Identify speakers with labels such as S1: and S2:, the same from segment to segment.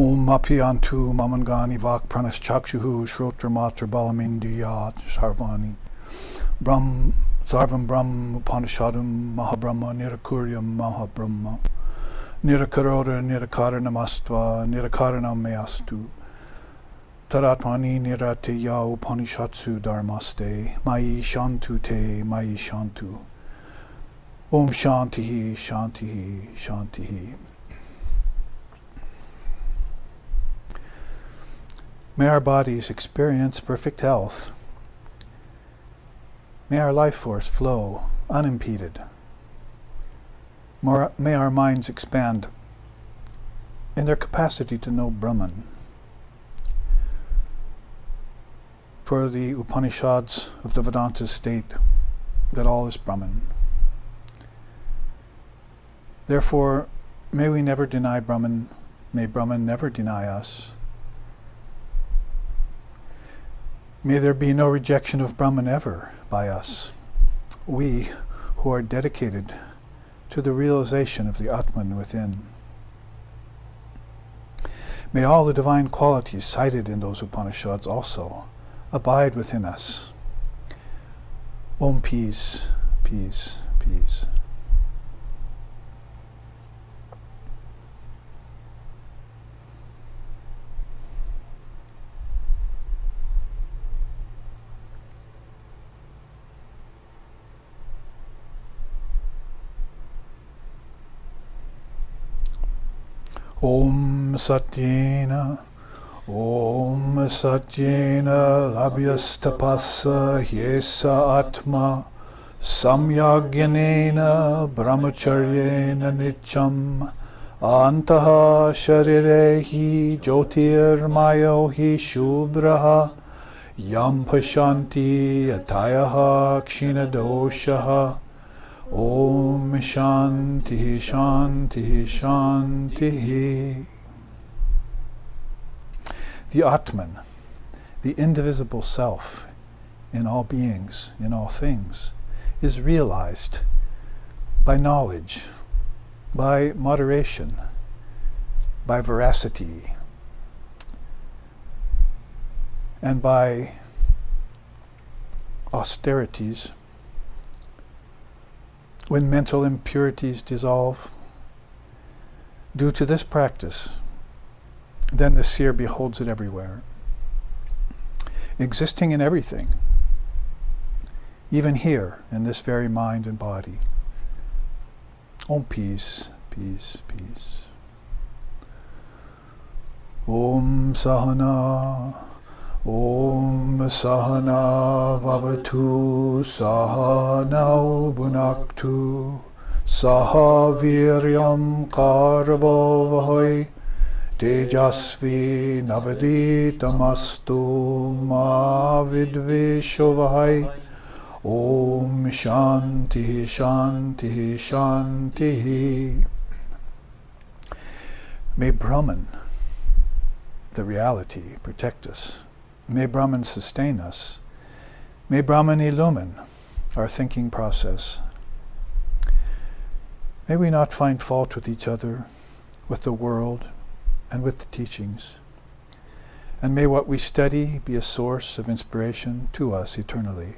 S1: Om apiyantu mamangani vak pranaschakshuhu shrotra balamindiyat sarvani sarvam brahm upanishadam mahabrahma nirakuryam mahabrahma nirakarora nirakaranamastva nirakaranam meastu taratmani nirateya upanishatsu dharmaste mayi shantu te mayi shantu. Om shantihi shantihi shantihi. May our bodies experience perfect health. May our life force flow unimpeded. May our minds expand in their capacity to know Brahman. For the Upanishads of the Vedantas state that all is Brahman. Therefore, may we never deny Brahman. May Brahman never deny us. May there be no rejection of Brahman ever by us, we who are dedicated to the realization of the Atman within. May all the divine qualities cited in those Upanishads also abide within us. Om peace, peace, peace. Om Satyena labhyastapassa hyesa atma samyagyanena brahmacharyena nityam antaha sharirehi jyotirmayohi shubraha yam pashanti atayaha kshinadoshaha. Om Shanti Shanti Shanti. The Atman, the indivisible self in all beings, in all things, is realized by knowledge, by moderation, by veracity, and by austerities. When mental impurities dissolve, due to this practice, then the seer beholds it everywhere, existing in everything, even here in this very mind and body. Om peace, peace, peace. Om Sahana. Om Sahana Vavatu Sahanau Bhunaktu Saha Viryam Karavo Vahoi Tejasvi Navaditamastu Ma Vidvisho Vahai. Om Shanti Shanti Shanti. May Brahman, the reality, protect us. May Brahman sustain us. May Brahman illumine our thinking process. May we not find fault with each other, with the world, and with the teachings. And may what we study be a source of inspiration to us eternally.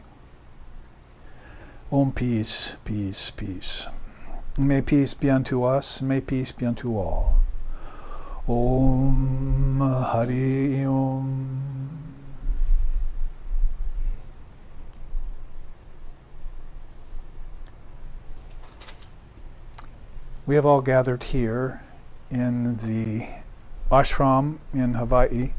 S1: Om peace, peace, peace. May peace be unto us, and may peace be unto all. Om Hari Om. We have all gathered here in the ashram in Hawaii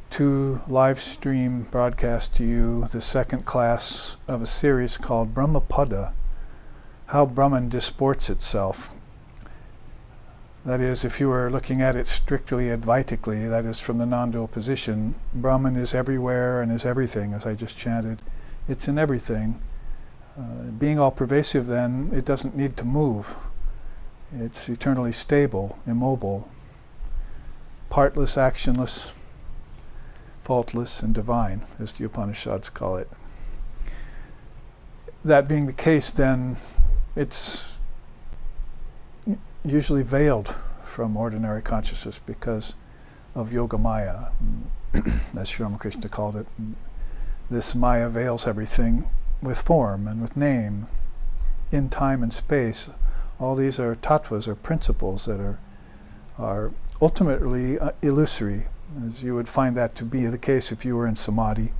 S1: to live stream broadcast to you the second class of a series called Brahmapada, How Brahman Disports Itself. That is, if you were looking at it strictly Advaitically, that is from the nondual position, Brahman is everywhere and is everything, as I just chanted. It's in everything. Being all pervasive then, it doesn't need to move. It's eternally stable, immobile, partless, actionless, faultless, and divine, as the Upanishads call it. That being the case, then, it's usually veiled from ordinary consciousness because of Yoga Maya, as Sri Ramakrishna called it. This Maya veils everything with form and with name, in time and space. All these are tattvas, or principles that are ultimately illusory, as you would find that to be the case if you were in samadhi,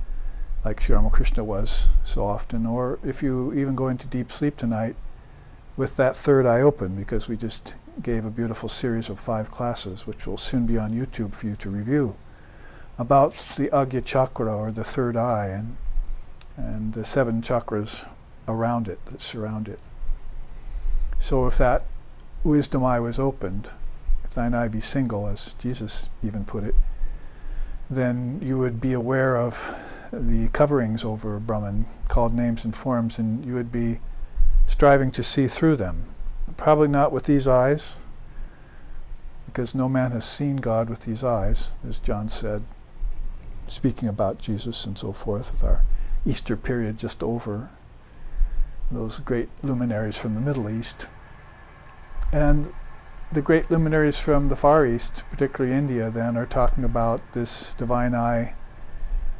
S1: like Sri Ramakrishna was so often, or if you even go into deep sleep tonight with that third eye open, because we just gave a beautiful series of 5 classes, which will soon be on YouTube for you to review, about the Agya Chakra, or the third eye, and the 7 chakras around it, that surround it. So if that wisdom eye was opened, if thine eye be single, as Jesus even put it, then you would be aware of the coverings over Brahman, called names and forms, and you would be striving to see through them. Probably not with these eyes, because no man has seen God with these eyes, as John said, speaking about Jesus and so forth, with our Easter period just over, those great luminaries from the Middle East. And the great luminaries from the Far East, particularly India, then, are talking about this divine eye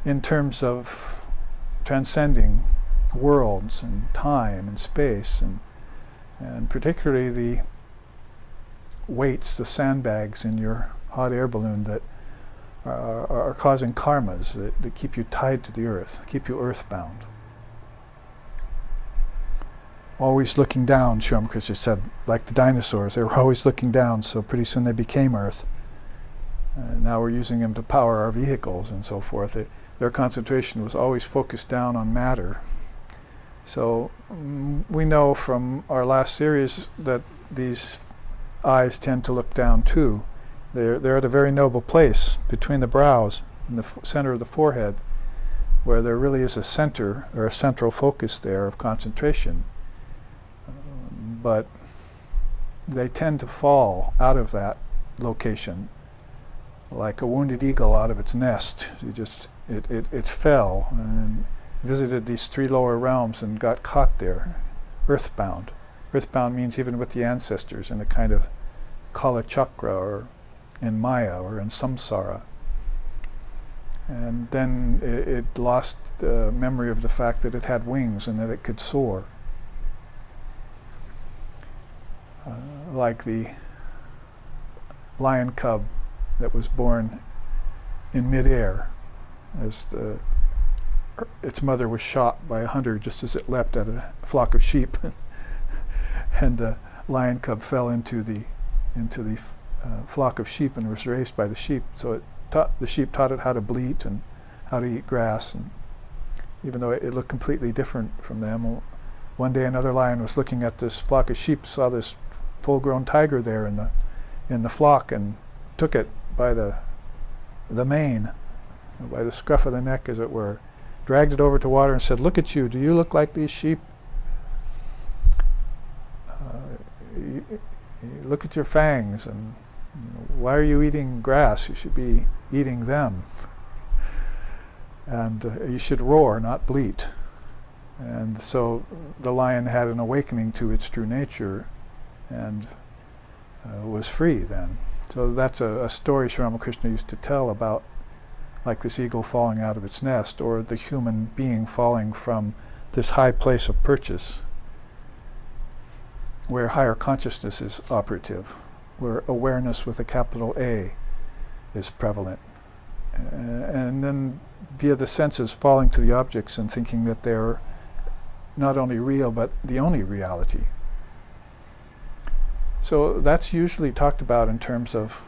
S1: in terms of transcending worlds and time and space, and particularly the weights, the sandbags in your hot air balloon that are causing karmas that keep you tied to the earth, keep you earthbound. Always looking down, Sri Ramakrishna said, like the dinosaurs, they were always looking down, so pretty soon they became earth. Now we're using them to power our vehicles and so forth. Their concentration was always focused down on matter. So we know from our last series that these eyes tend to look down too. They're at a very noble place between the brows and the center of the forehead, where there really is a center, or a central focus there of concentration. But they tend to fall out of that location like a wounded eagle out of its nest. It fell and visited these 3 lower realms and got caught there, earthbound. Earthbound means even with the ancestors in a kind of Kala Chakra, or in Maya, or in Samsara. And then it lost memory of the fact that it had wings and that it could soar. Like the lion cub that was born in midair as its mother was shot by a hunter just as it leapt at a flock of sheep, and the lion cub fell into the flock of sheep and was raised by the sheep. So the sheep taught it how to bleat and how to eat grass, and even though it looked completely different from them, one day another lion was looking at this flock of sheep, saw this full-grown tiger there in the flock, and took it by the mane, by the scruff of the neck, as it were, dragged it over to water and said, "Look at you, do you look like these sheep? Look at your fangs, and why are you eating grass? You should be eating them. And you should roar, not bleat." And so the lion had an awakening to its true nature and was free then. So that's a story Sri Ramakrishna used to tell about, like this eagle falling out of its nest, or the human being falling from this high place of purchase, where higher consciousness is operative, where awareness with a capital A is prevalent. And then via the senses falling to the objects and thinking that they're not only real, but the only reality. So that's usually talked about in terms of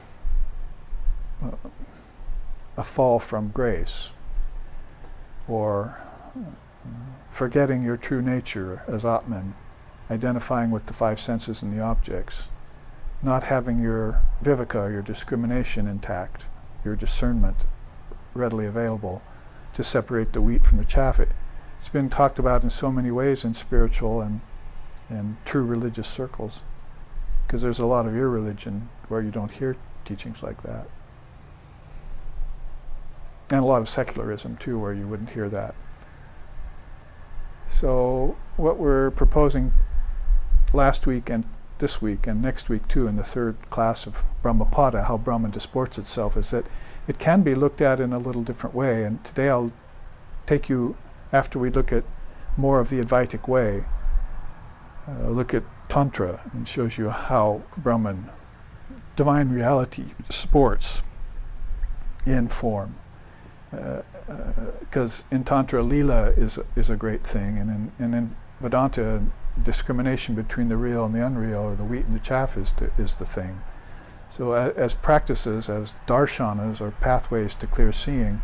S1: a fall from grace, or forgetting your true nature as Atman, identifying with the 5 senses and the objects, not having your viveka, your discrimination intact, your discernment readily available to separate the wheat from the chaff. It's been talked about in so many ways in spiritual and true religious circles, because there's a lot of irreligion where you don't hear teachings like that. And a lot of secularism too, where you wouldn't hear that. So what we're proposing last week and this week and next week too in the third class of Brahmapada, how Brahman disports itself, is that it can be looked at in a little different way. And today I'll take you, after we look at more of the Advaitic way, look at Tantra, and shows you how Brahman, divine reality, sports in form. Because in Tantra, Lila is a great thing, and in Vedanta, discrimination between the real and the unreal, or the wheat and the chaff, is the thing. So as practices, as darshanas, or pathways to clear seeing,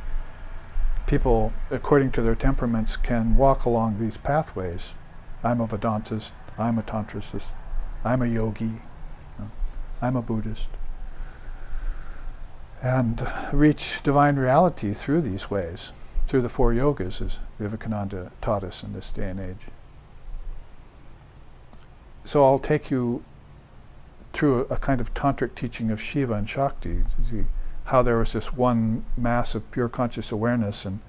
S1: people, according to their temperaments, can walk along these pathways. I'm a Vedantist, I'm a Tantricist, I'm a yogi, I'm a Buddhist, and reach divine reality through these ways, through the four yogas, as Vivekananda taught us in this day and age. So I'll take you through a kind of tantric teaching of Shiva and Shakti, to see how there was this one mass of pure conscious awareness, and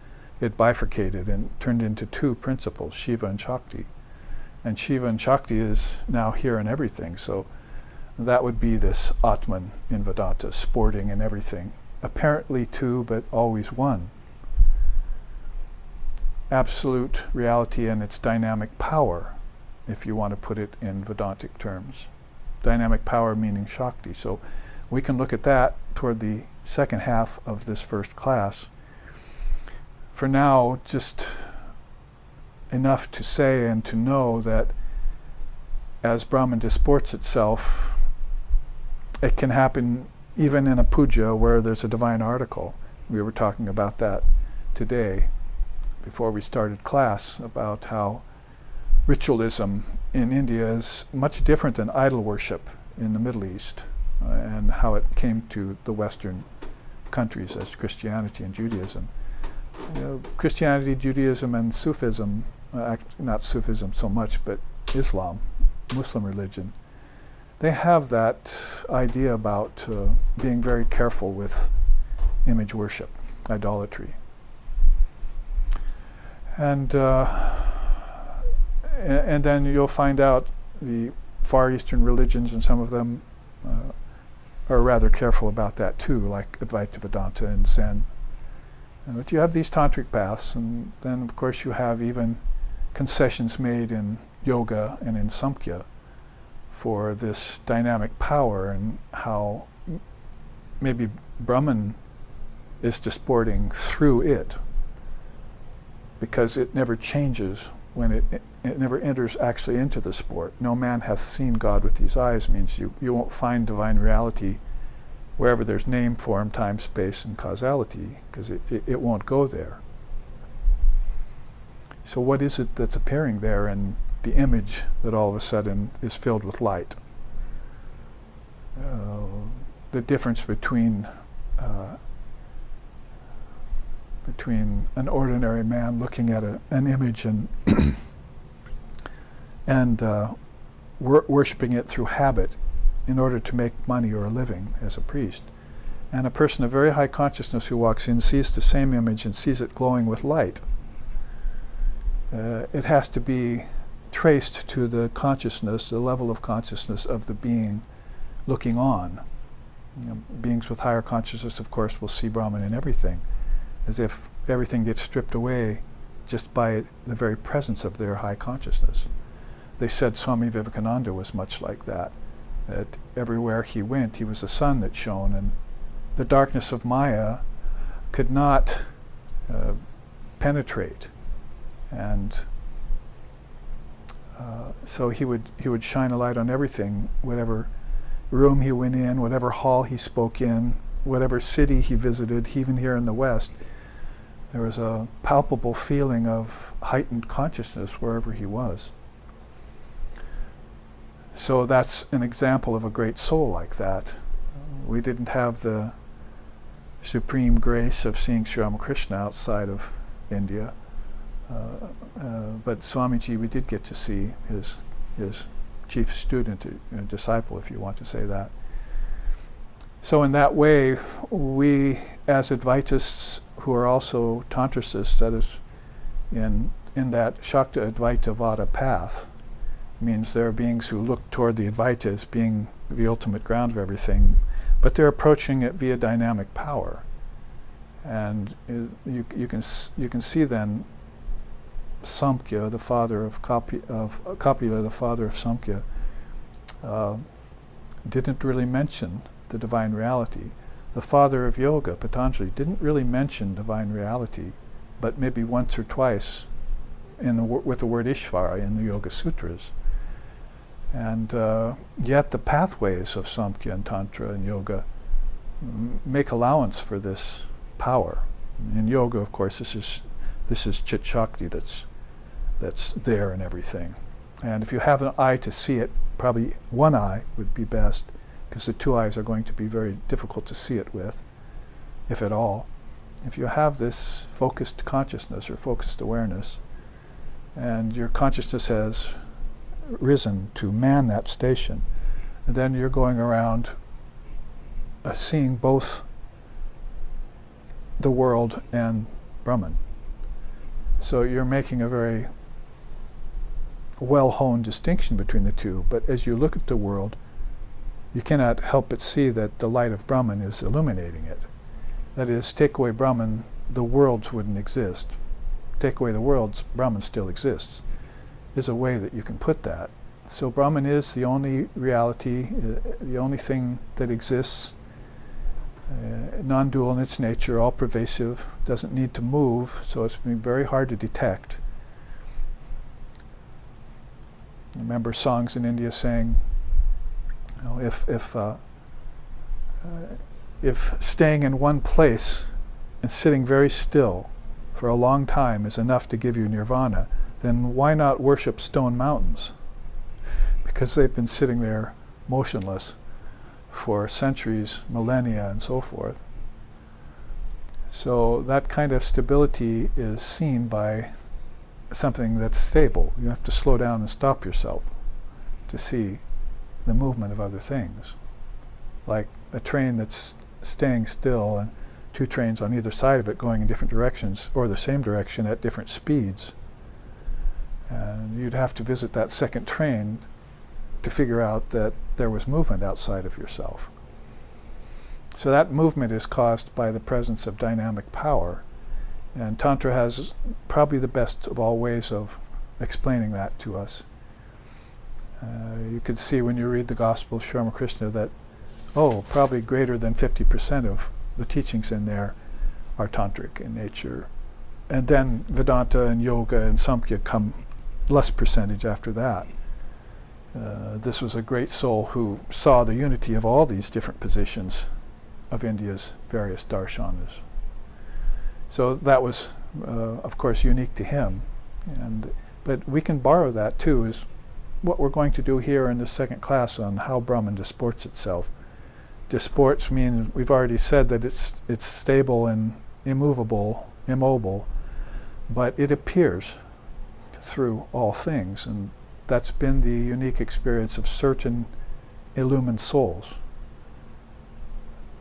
S1: it bifurcated and turned into two principles, Shiva and Shakti. And Shiva and Shakti is now here in everything. So that would be this Atman in Vedanta, sporting in everything. Apparently two, but always one. Absolute reality and its dynamic power, if you want to put it in Vedantic terms. Dynamic power meaning Shakti. So we can look at that toward the second half of this first class. For now, just enough to say and to know that as Brahman disports itself, it can happen even in a puja where there's a divine article. We were talking about that today before we started class, about how ritualism in India is much different than idol worship in the Middle East, and how it came to the Western countries as Christianity and Judaism. Christianity, Judaism, and Sufism, not Sufism so much, but Islam, Muslim religion, they have that idea about being very careful with image worship, idolatry. And then you'll find out the Far Eastern religions, and some of them are rather careful about that too, like Advaita Vedanta and Zen. But you have these tantric paths, and then of course you have even concessions made in yoga and in Samkhya for this dynamic power, and how maybe Brahman is disporting through it, because it never changes when it never enters actually into the sport. No man hath seen God with these eyes means you won't find divine reality wherever there's name, form, time, space, and causality, because it won't go there. So what is it that's appearing there in the image that all of a sudden is filled with light? The difference between an ordinary man looking at an image and worshipping it through habit in order to make money or a living as a priest, and a person of very high consciousness who walks in, sees the same image and sees it glowing with light. It has to be traced to the consciousness, the level of consciousness of the being looking on. Beings with higher consciousness, of course, will see Brahman in everything, as if everything gets stripped away just by the very presence of their high consciousness. They said Swami Vivekananda was much like that everywhere he went, he was a sun that shone, and the darkness of Maya could not penetrate. And so he would shine a light on everything, whatever room he went in, whatever hall he spoke in, whatever city he visited, even here in the West. There was a palpable feeling of heightened consciousness wherever he was. So that's an example of a great soul like that. We didn't have the supreme grace of seeing Sri Ramakrishna outside of India, but Swamiji we did get to see, his chief student, disciple, if you want to say that. So in that way, we as Advaitists who are also Tantricists, that is in that Shakta Advaita Vada path, means there are beings who look toward the Advaita as being the ultimate ground of everything, but they're approaching it via dynamic power. And you can see then Samkhya, the father of Kapila, the father of Samkhya, didn't really mention the divine reality. The father of yoga, Patanjali, didn't really mention divine reality, but maybe once or twice with the word Ishvara in the Yoga Sutras. And yet the pathways of Samkhya and Tantra and Yoga make allowance for this power. In yoga, of course, this is Chit Shakti that's there in everything. And if you have an eye to see it, probably one eye would be best, because the two eyes are going to be very difficult to see it with, if at all. If you have this focused consciousness or focused awareness, and your consciousness has risen to man that station, and then you're going around seeing both the world and Brahman. So you're making a very well-honed distinction between the two, but as you look at the world, you cannot help but see that the light of Brahman is illuminating it. That is, take away Brahman, the worlds wouldn't exist. Take away the worlds, Brahman still exists. There's a way that you can put that. So Brahman is the only reality, the only thing that exists, non-dual in its nature, all-pervasive, doesn't need to move, so it's been very hard to detect. I remember songs in India saying, you know, if staying in one place and sitting very still for a long time is enough to give you nirvana, then why not worship stone mountains? Because they've been sitting there motionless for centuries, millennia, and so forth. So that kind of stability is seen by something that's stable. You have to slow down and stop yourself to see the movement of other things. Like a train that's staying still and two trains on either side of it going in different directions or the same direction at different speeds. And you'd have to visit that second train to figure out that there was movement outside of yourself. So that movement is caused by the presence of dynamic power. And Tantra has probably the best of all ways of explaining that to us. You could see when you read the Gospel of Sri Ramakrishna that, probably greater than 50% of the teachings in there are tantric in nature. And then Vedanta and Yoga and Samkhya come less percentage after that. This was a great soul who saw the unity of all these different positions of India's various darshanas. So that was, of course, unique to him. But we can borrow that too, is what we're going to do here in this second class on how Brahman disports itself. Disports means, we've already said that it's stable and immobile, but it appears through all things, and that's been the unique experience of certain illumined souls.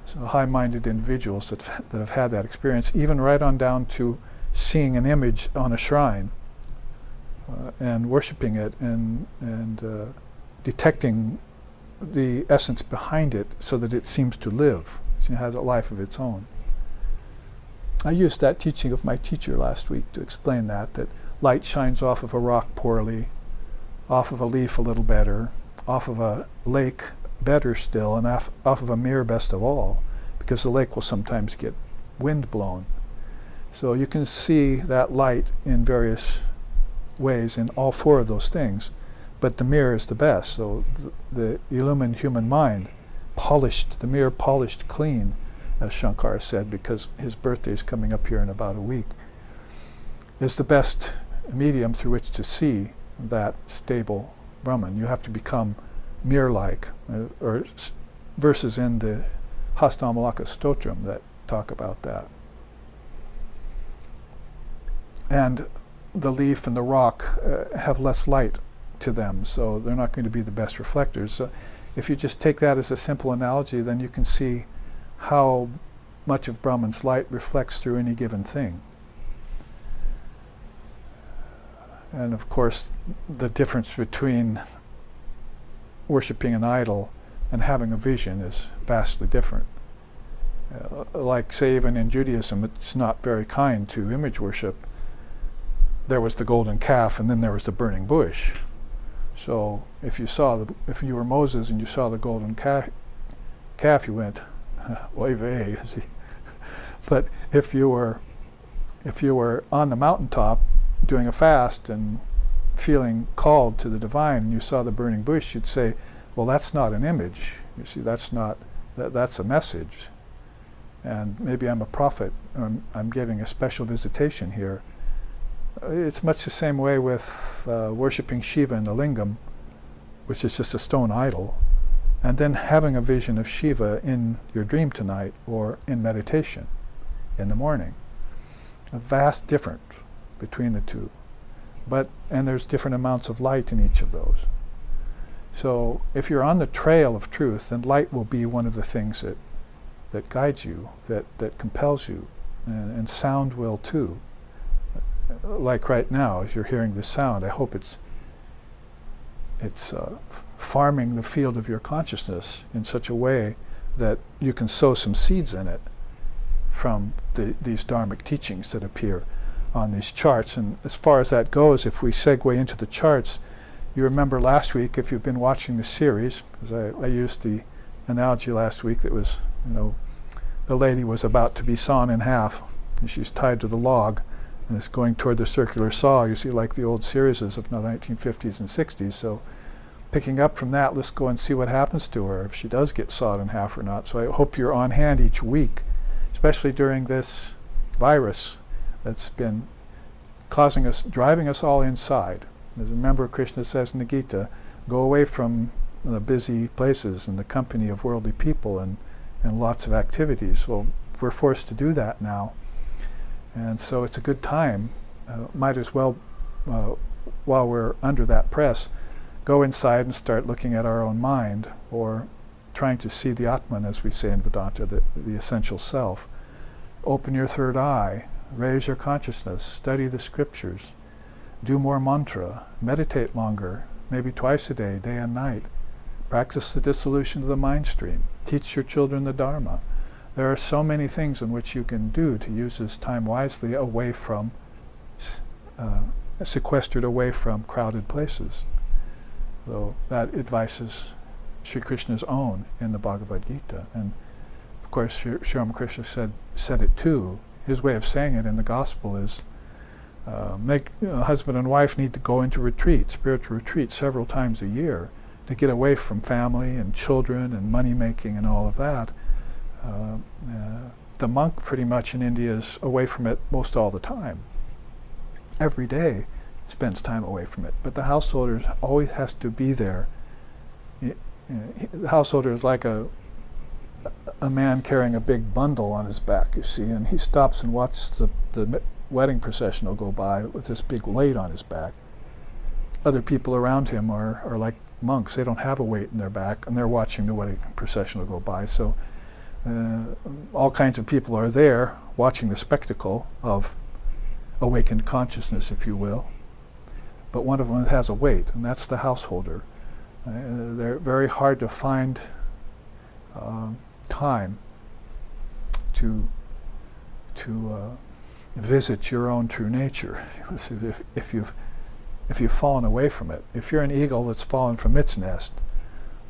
S1: So high-minded individuals that have had that experience, even right on down to seeing an image on a shrine and worshiping it and detecting the essence behind it so that it seems to live. It has a life of its own. I used that teaching of my teacher last week to explain that light shines off of a rock poorly, off of a leaf a little better, off of a lake better still, and off of a mirror best of all, because the lake will sometimes get wind blown. So you can see that light in various ways in all four of those things, but the mirror is the best. So the illumined human mind, polished, the mirror polished clean, as Shankara said, because his birthday is coming up here in about a week, is the best medium through which to see that stable Brahman. You have to become mirror-like, or verses in the Hastamalaka Stotram that talk about that. And the leaf and the rock have less light to them, so they're not going to be the best reflectors. So if you just take that as a simple analogy, then you can see how much of Brahman's light reflects through any given thing. And of course, the difference between worshipping an idol and having a vision is vastly different. Like, say, even in Judaism, it's not very kind to image worship. There was the golden calf, and then there was the burning bush. So if you were Moses and you saw the golden calf, you went, oy vey. But if you were on the mountaintop doing a fast and feeling called to the divine, and you saw the burning bush, you'd say, well, that's not an image. You see, that's a message. And maybe I'm a prophet, I'm giving a special visitation here. It's much the same way with worshipping Shiva in the lingam, which is just a stone idol, and then having a vision of Shiva in your dream tonight or in meditation in the morning. A vast difference between the two. And there's different amounts of light in each of those. So if you're on the trail of truth, then light will be one of the things that guides you, that compels you, and sound will too. Like right now, as you're hearing this sound, I hope it's farming the field of your consciousness in such a way that you can sow some seeds in it from these dharmic teachings that appear on these charts. And as far as that goes, if we segue into the charts, you remember last week, if you've been watching the series, because I used the analogy last week that was, the lady was about to be sawn in half, and she's tied to the log, and it's going toward the circular saw, you see, like the old series of the 1950s and 60s. So picking up from that, let's go and see what happens to her, if she does get sawed in half or not. So I hope you're on hand each week, especially during this virus that's been driving us all inside. As a member of Krishna says in the Gita, go away from the busy places and the company of worldly people and lots of activities. Well, we're forced to do that now. And so it's a good time, might as well, while we're under that press, go inside and start looking at our own mind, or trying to see the Atman, as we say in Vedanta, the essential self. Open your third eye, raise your consciousness, study the scriptures, do more mantra, meditate longer, maybe twice a day, day and night. Practice the dissolution of the mind stream. Teach your children the Dharma. There are so many things in which you can do to use this time wisely, away from, sequestered away from crowded places. So that advice is Sri Krishna's own in the Bhagavad Gita. And of course, Sri Ramakrishna said it too. His way of saying it in the gospel is, husband and wife need to go into retreat, spiritual retreat, several times a year to get away from family and children and money making and all of that. The monk pretty much in India is away from it most all the time. Every day spends time away from it. But the householder always has to be there. The householder is like a man carrying a big bundle on his back, you see, and he stops and watches the wedding processional go by with this big weight on his back. Other people around him are like monks. They don't have a weight in their back, and they're watching the wedding processional go by. So all kinds of people are there watching the spectacle of awakened consciousness, if you will. But one of them has a weight, and that's the householder. They're very hard to find time to visit your own true nature. If you've fallen away from it. If you're an eagle that's fallen from its nest,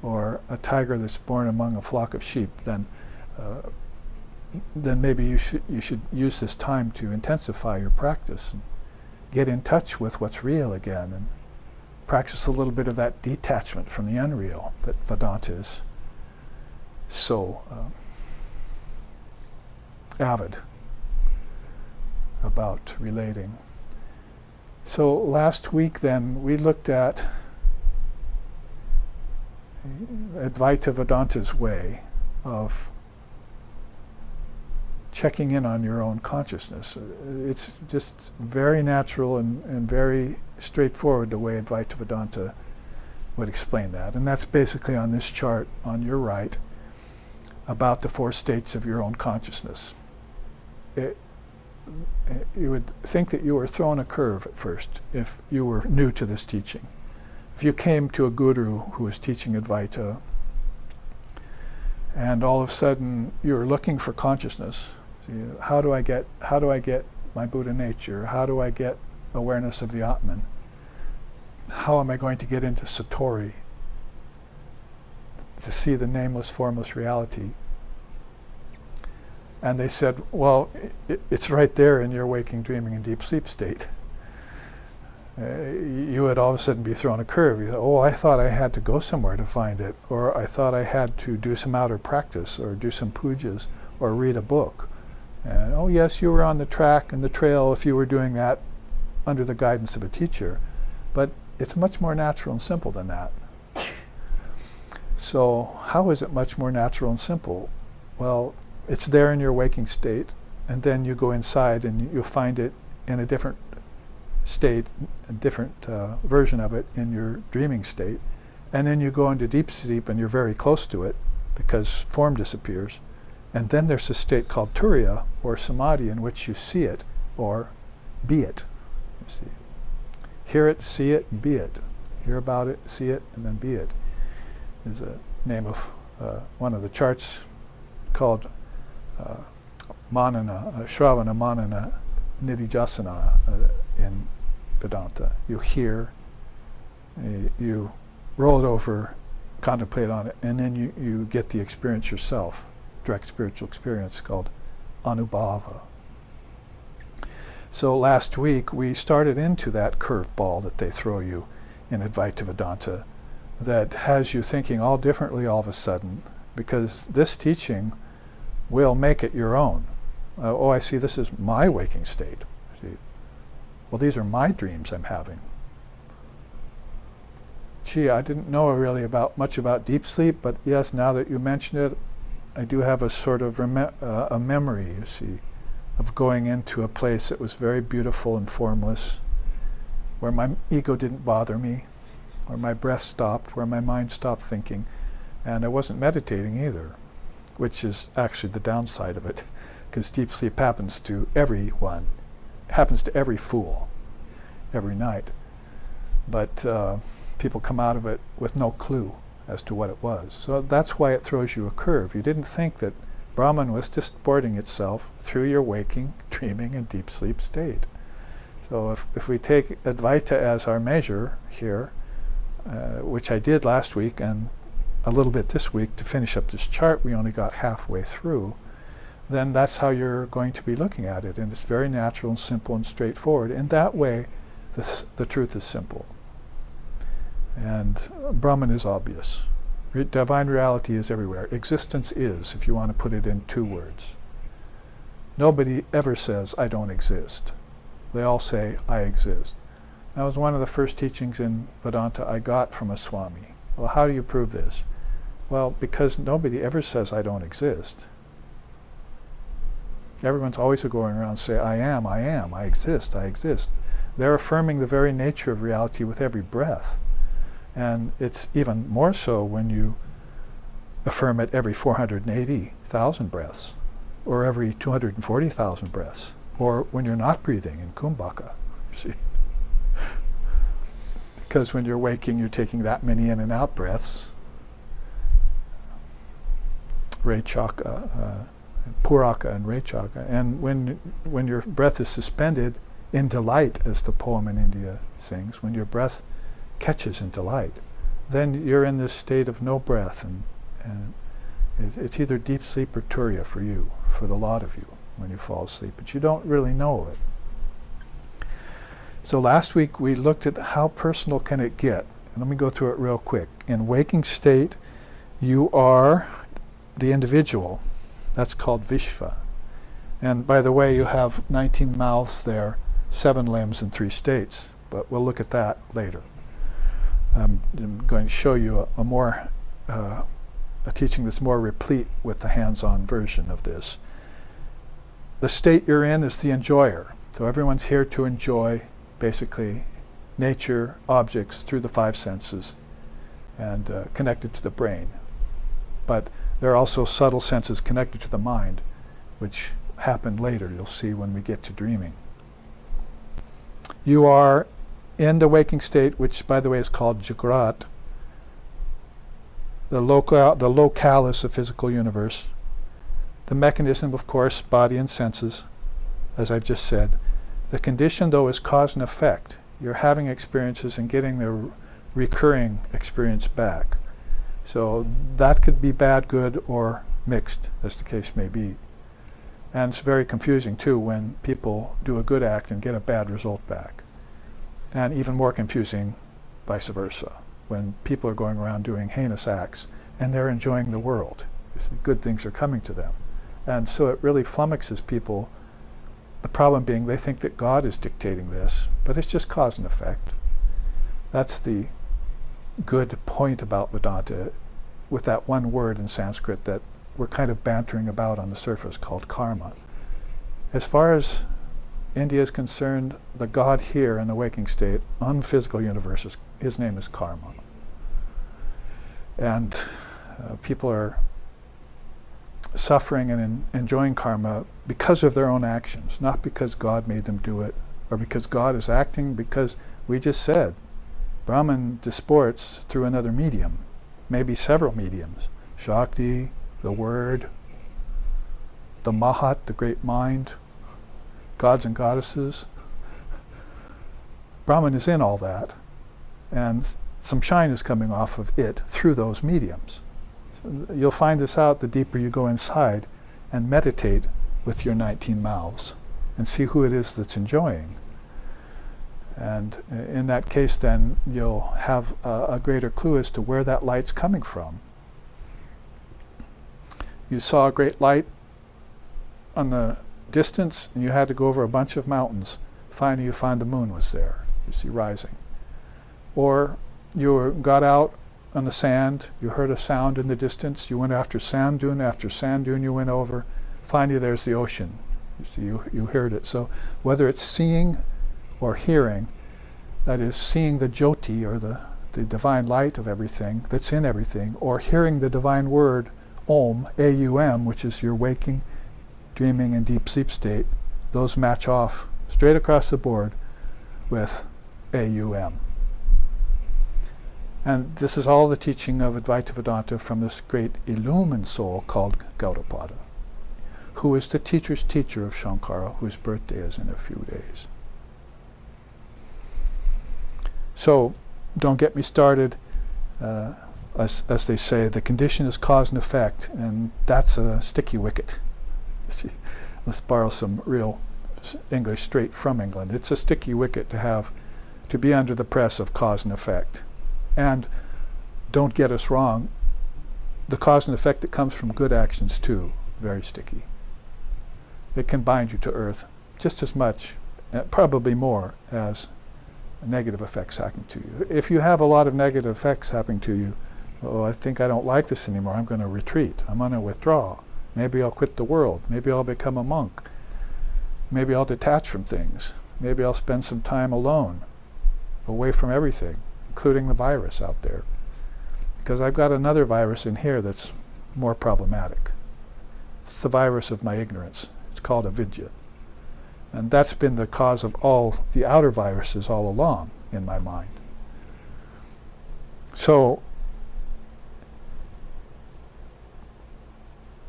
S1: or a tiger that's born among a flock of sheep, then maybe you should use this time to intensify your practice and get in touch with what's real again, and practice a little bit of that detachment from the unreal that Vedanta is so avid about relating. So last week then we looked at Advaita Vedanta's way of checking in on your own consciousness. It's just very natural and very straightforward the way Advaita Vedanta would explain that. And that's basically on this chart on your right, about the four states of your own consciousness. you would think that you were thrown a curve at first if you were new to this teaching. If you came to a guru who was teaching Advaita, and all of a sudden you're looking for consciousness, see, how do I get my Buddha nature? How do I get awareness of the Atman? How am I going to get into Satori, to see the nameless, formless reality? And they said, well, it's right there in your waking, dreaming, and deep sleep state. You would all of a sudden be thrown a curve. You say, oh, I thought I had to go somewhere to find it, or I thought I had to do some outer practice, or do some pujas, or read a book. And oh yes, you were on the track and the trail if you were doing that under the guidance of a teacher. But it's much more natural and simple than that. So how is it much more natural and simple? Well, it's there in your waking state, and then you go inside and you'll find it in a different state, a different version of it in your dreaming state. And then you go into deep sleep and you're very close to it because form disappears. And then there's a state called Turiya, or samadhi, in which you see it or be it. You see, hear it, see it, and be it. Hear about it, see it, and then be it. Is a name of one of the charts called Manana, Shravana Manana Nidijasana in Vedanta. You hear, you roll it over, contemplate on it, and then you get the experience yourself, direct spiritual experience called Anubhava. So last week we started into that curveball that they throw you in Advaita Vedanta that has you thinking all differently all of a sudden, because this teaching will make it your own. Oh, I see, this is my waking state. See, well, these are my dreams I'm having. Gee, I didn't know really much about deep sleep, but yes, now that you mention it, I do have a sort of a memory, you see, of going into a place that was very beautiful and formless, where my ego didn't bother me, where my breath stopped, where my mind stopped thinking, and I wasn't meditating either, which is actually the downside of it, because deep sleep happens to everyone, happens to every fool, every night. But people come out of it with no clue as to what it was. So that's why it throws you a curve. You didn't think that Brahman was disporting itself through your waking, dreaming, and deep sleep state. So if we take Advaita as our measure here, which I did last week and a little bit this week to finish up this chart, we only got halfway through, then that's how you're going to be looking at it. And it's very natural and simple and straightforward. In that way, the truth is simple. And Brahman is obvious. Divine reality is everywhere. Existence is, if you want to put it in 2 words. Nobody ever says, I don't exist. They all say, I exist. That was one of the first teachings in Vedanta I got from a Swami. Well, how do you prove this? Well, because nobody ever says, I don't exist. Everyone's always going around and say, I am, I exist, I exist. They're affirming the very nature of reality with every breath. And it's even more so when you affirm it every 480,000 breaths, or every 240,000 breaths, or when you're not breathing in Kumbhaka, you see. Because when you're waking, you're taking that many in and out breaths. Rechaka, Puraka and Rechaka. And when your breath is suspended in delight, as the poem in India sings, when your breath catches in delight, then you're in this state of no breath, and it's either deep sleep or Turiya for you, for the lot of you, when you fall asleep, but you don't really know it. So last week we looked at how personal can it get. And let me go through it real quick. In waking state, you are the individual. That's called Vishva. And by the way, you have 19 mouths there, 7 limbs, and 3 states. But we'll look at that later. I'm going to show you a teaching that's more replete with the hands-on version of this. The state you're in is the enjoyer. So everyone's here to enjoy, basically, nature, objects through the 5 senses and connected to the brain. But there are also subtle senses connected to the mind, which happen later. You'll see when we get to dreaming. You are in the waking state, which by the way is called Jagrat. The locale is the physical universe. The mechanism, of course, body and senses, as I've just said. The condition, though, is cause and effect. You're having experiences and getting the recurring experience back. So that could be bad, good, or mixed, as the case may be. And it's very confusing, too, when people do a good act and get a bad result back. And even more confusing, vice versa, when people are going around doing heinous acts and they're enjoying the world. Good things are coming to them. And so it really flummoxes people. The problem being they think that God is dictating this, but it's just cause and effect. That's the good point about Vedanta, with that one word in Sanskrit that we're kind of bantering about on the surface called karma. As far as India is concerned, the God here in the waking state, on physical universes, his name is karma. And people are suffering and enjoying karma because of their own actions, not because God made them do it, or because God is acting, because we just said Brahman disports through another medium, maybe several mediums. Shakti, the Word, the Mahat, the great mind, gods and goddesses. Brahman is in all that, and some shine is coming off of it through those mediums. So you'll find this out the deeper you go inside and meditate with your 19 mouths and see who it is that's enjoying. And in that case, then, you'll have a greater clue as to where that light's coming from. You saw a great light on the distance, and you had to go over a bunch of mountains. Finally, you found the moon was there, you see, rising. Or you got out on the sand, you heard a sound in the distance, you went after sand dune you went over. Finally, there's the ocean. You see, you heard it. So whether it's seeing or hearing, that is seeing the jyoti, or the divine light of everything that's in everything, or hearing the divine word Om, A-U-M, which is your waking, dreaming, and deep sleep state, those match off straight across the board with A-U-M. And this is all the teaching of Advaita Vedanta from this great illumined soul called Gaudapada, who is the teacher's teacher of Shankara, whose birthday is in a few days. So, don't get me started. As they say, the condition is cause and effect, and that's a sticky wicket. See, let's borrow some real English straight from England. It's a sticky wicket to be under the press of cause and effect. And don't get us wrong, the cause and effect that comes from good actions too, very sticky. It can bind you to earth just as much, probably more, as negative effects happening to you. If you have a lot of negative effects happening to you, oh, I think I don't like this anymore, I'm going to retreat, I'm going to withdraw. Maybe I'll quit the world, maybe I'll become a monk, maybe I'll detach from things, maybe I'll spend some time alone, away from everything, including the virus out there. Because I've got another virus in here that's more problematic. It's the virus of my ignorance. It's called avidya. And that's been the cause of all the outer viruses all along in my mind. So,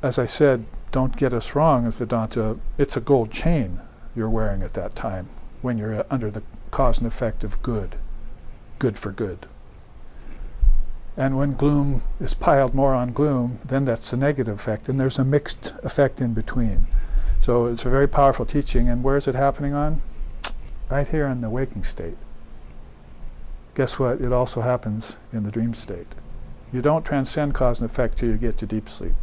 S1: as I said, don't get us wrong as Vedanta, it's a gold chain you're wearing at that time when you're under the cause and effect of good for good. And when gloom is piled more on gloom, then that's the negative effect, and there's a mixed effect in between. So it's a very powerful teaching, and where is it happening on? Right here in the waking state. Guess what? It also happens in the dream state. You don't transcend cause and effect till you get to deep sleep.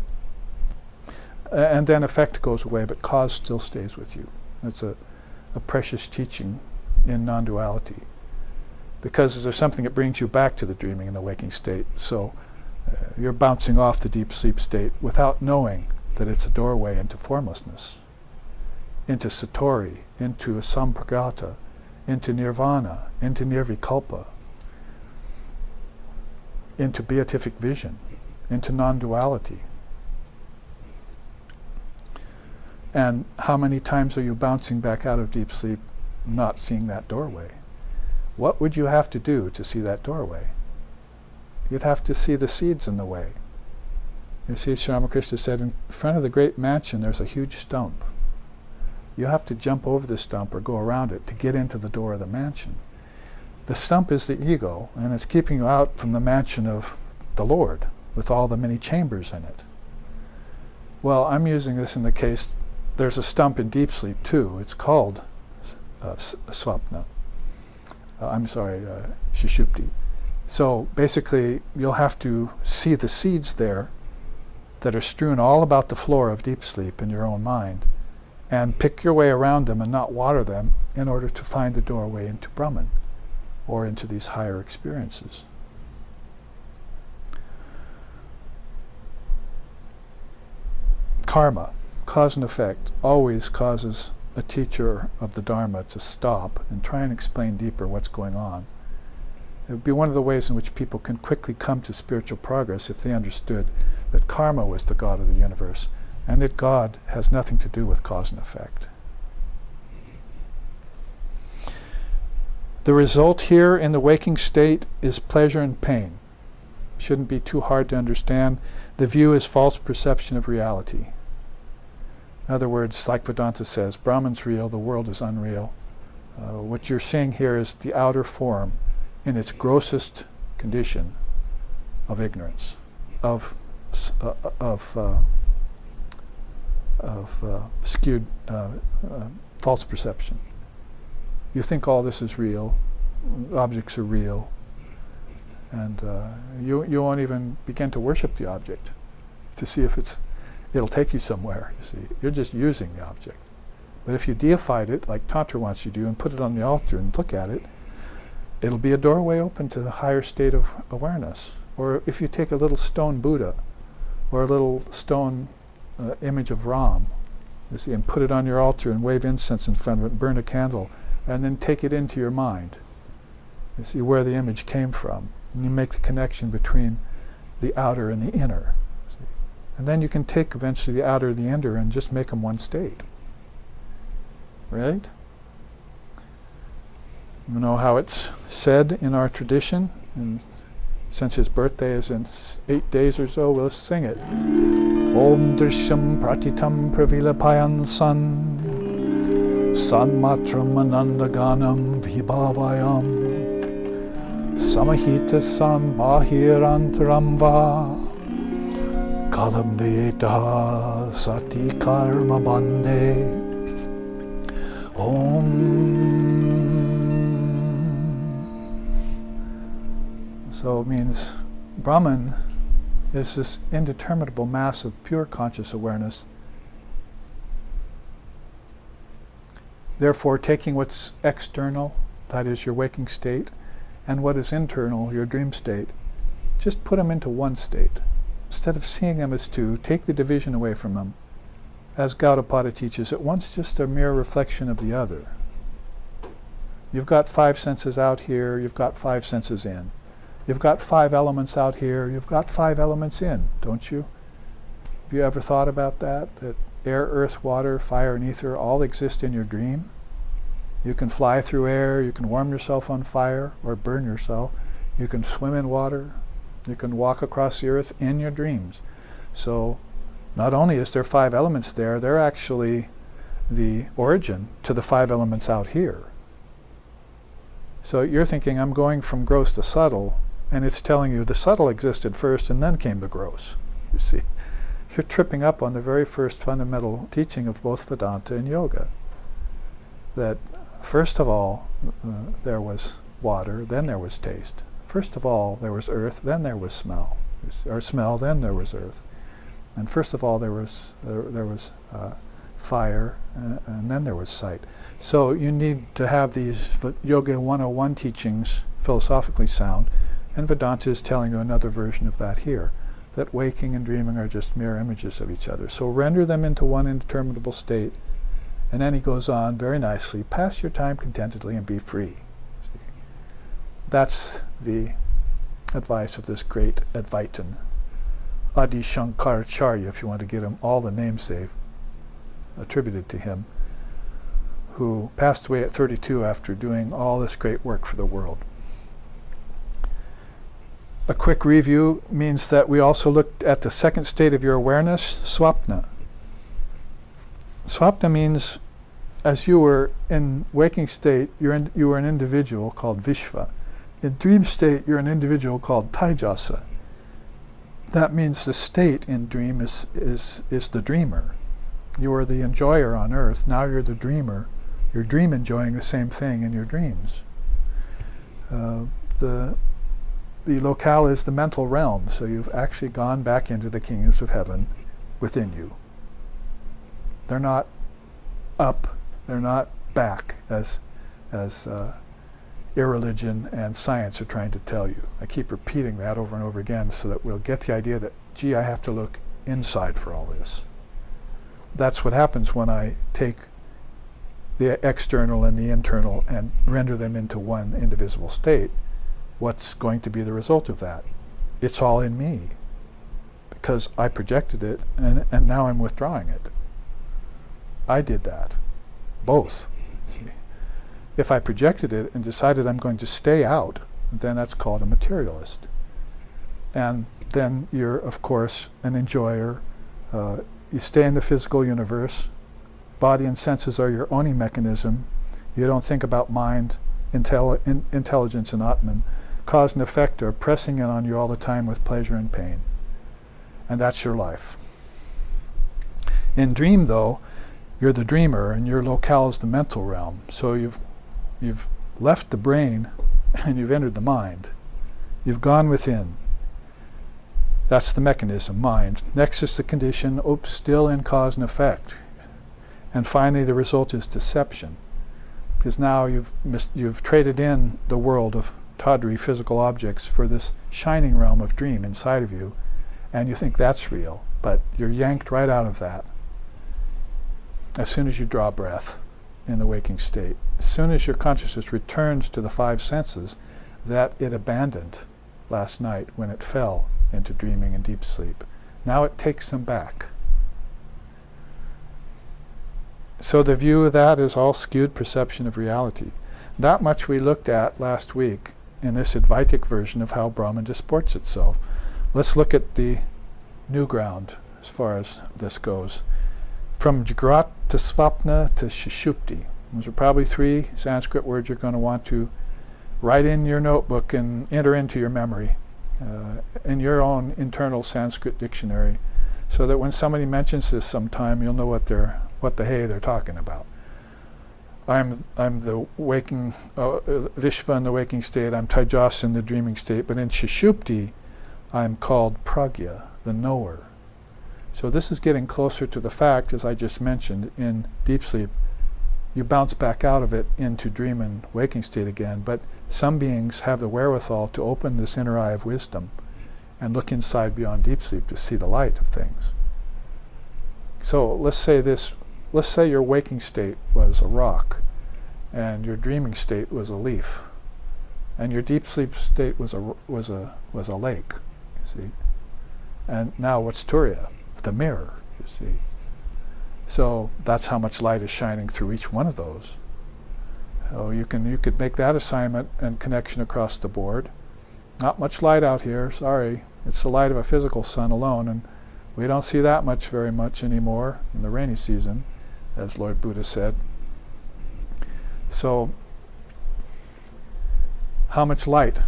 S1: And then effect goes away, but cause still stays with you. It's a precious teaching in non-duality. Because there's something that brings you back to the dreaming and the waking state. So you're bouncing off the deep sleep state without knowing that it's a doorway into formlessness, into satori, into sampragata, into nirvana, into nirvikalpa, into beatific vision, into non-duality. And how many times are you bouncing back out of deep sleep not seeing that doorway? What would you have to do to see that doorway? You'd have to see the seeds in the way. You see, Sri Ramakrishna said, in front of the great mansion there's a huge stump. You have to jump over the stump or go around it to get into the door of the mansion. The stump is the ego, and it's keeping you out from the mansion of the Lord, with all the many chambers in it. Well, I'm using this in the case, there's a stump in deep sleep too. It's called swapna. Sushupti. So basically, you'll have to see the seeds there that are strewn all about the floor of deep sleep in your own mind, and pick your way around them and not water them in order to find the doorway into Brahman, or into these higher experiences. Karma, cause and effect, always causes a teacher of the Dharma to stop and try and explain deeper what's going on. It would be one of the ways in which people can quickly come to spiritual progress if they understood that karma was the God of the universe, and that God has nothing to do with cause and effect. The result here in the waking state is pleasure and pain. Shouldn't be too hard to understand. The view is false perception of reality. In other words, like Vedanta says, Brahman's real, the world is unreal. What you're seeing here is the outer form in its grossest condition of ignorance, of skewed false perception. You think all this is real, objects are real, and you won't even begin to worship the object to see if it'll take you somewhere, you see. You're just using the object. But if you deified it, like Tantra wants you to do, and put it on the altar and look at it, it'll be a doorway open to a higher state of awareness. Or if you take a little stone Buddha, or a little stone image of Ram, you see, and put it on your altar and wave incense in front of it, burn a candle, and then take it into your mind. You see where the image came from. And you make the connection between the outer and the inner. See? And then you can take eventually the outer and the inner and just make them one state. Right? You know how it's said in our tradition? And since his birthday is in 8 days or so, we'll sing it. Om Drishyam Pratitam Pravilapayan San Sanmatram Anandaganam Vibhavayam Samahita San Bahirantaram Va Kalam Deyeta Sati Karma Bande Om. So it means Brahman is this indeterminable mass of pure conscious awareness. Therefore, taking what's external, that is your waking state, and what is internal, your dream state, just put them into one state. Instead of seeing them as two, take the division away from them. As Gaudapada teaches, at once just a mere reflection of the other. You've got 5 senses out here, you've got 5 senses in. You've got 5 elements out here, you've got 5 elements in, don't you? Have you ever thought about that? That air, earth, water, fire, and ether all exist in your dream? You can fly through air, you can warm yourself on fire or burn yourself. You can swim in water, you can walk across the earth in your dreams. So not only is there 5 elements there, they're actually the origin to the 5 elements out here. So you're thinking, I'm going from gross to subtle, and it's telling you the subtle existed first and then came the gross. You see, you're tripping up on the very first fundamental teaching of both Vedanta and Yoga. That first of all, there was water, then there was taste. First of all, there was earth, then there was smell. Or smell, then there was earth. And first of all, there was fire, and then there was sight. So you need to have these Yoga 101 teachings philosophically sound, and Vedanta is telling you another version of that here, that waking and dreaming are just mirror images of each other. So render them into one indeterminable state, and then he goes on very nicely, pass your time contentedly and be free. See? That's the advice of this great Advaitin, Adi Shankaracharya, if you want to get him all the namesake. attributed to him, who passed away at 32 after doing all this great work for the world. A quick review means that we also looked at the second state of your awareness, swapna. Swapna means, as you were in waking state, you were an individual called Vishva. In dream state, you're an individual called Taijasa. That means the state in dream is the dreamer. You were the enjoyer on earth, now you're the dreamer. You're dream enjoying the same thing in your dreams. The locale is the mental realm, so you've actually gone back into the kingdoms of heaven within you. They're not up, they're not back, as irreligion and science are trying to tell you. I keep repeating that over and over again so that we'll get the idea that, gee, I have to look inside for all this. That's what happens when I take the external and the internal and render them into one indivisible state. What's going to be the result of that? It's all in me, because I projected it and now I'm withdrawing it. I did that. Both. See? If I projected it and decided I'm going to stay out, then that's called a materialist. And then you're, of course, an enjoyer. You stay in the physical universe. Body and senses are your only mechanism. You don't think about mind, intelligence, and Atman. Cause and effect are pressing in on you all the time with pleasure and pain. And that's your life. In dream, though, you're the dreamer, and your locale is the mental realm. So you've left the brain, and you've entered the mind. You've gone within. That's the mechanism, mind. Next is the condition, still in cause and effect. And finally, the result is deception. Because now you've traded in the world of tawdry physical objects for this shining realm of dream inside of you, and you think that's real, but you're yanked right out of that as soon as you draw breath in the waking state. As soon as your consciousness returns to the five senses that it abandoned last night when it fell into dreaming and deep sleep, now it takes them back. So the view of that is all skewed perception of reality. That much we looked at last week in this Advaitic version of how Brahman disports itself. Let's look at the new ground as far as this goes. From Jagrat to Svapna to Sushupti. Those are probably three Sanskrit words you're going to want to write in your notebook and enter into your memory in your own internal Sanskrit dictionary, so that when somebody mentions this sometime, you'll know what the hey they're talking about. I'm the waking Vishva in the waking state. I'm Taijasa in the dreaming state. But in Sushupti, I'm called Pragya, the knower. So this is getting closer to the fact, as I just mentioned, in deep sleep, you bounce back out of it into dream and waking state again. But some beings have the wherewithal to open this inner eye of wisdom and look inside beyond deep sleep to see the light of things. So let's say your waking state was a rock, and your dreaming state was a leaf, and your deep sleep state was a lake. You see, and now what's Turiya? The mirror. You see, so that's how much light is shining through each one of those. So you could make that assignment and connection across the board. Not much light out here. Sorry, it's the light of a physical sun alone, and we don't see that very much anymore in the rainy season, as Lord Buddha said. So, how much light?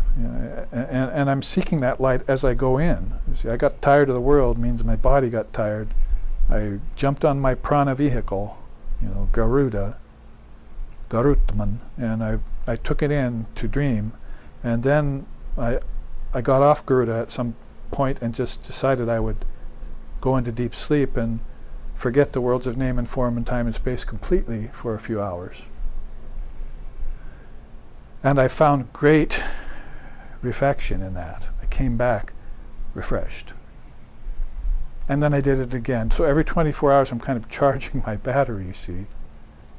S1: And I'm seeking that light as I go in. You see, I got tired of the world means my body got tired. I jumped on my prana vehicle, Garutman, and I took it in to dream, and then I got off Garuda at some point and just decided I would go into deep sleep and forget the worlds of name and form and time and space completely for a few hours. And I found great reflection in that. I came back refreshed. And then I did it again. So every 24 hours I'm kind of charging my battery, you see,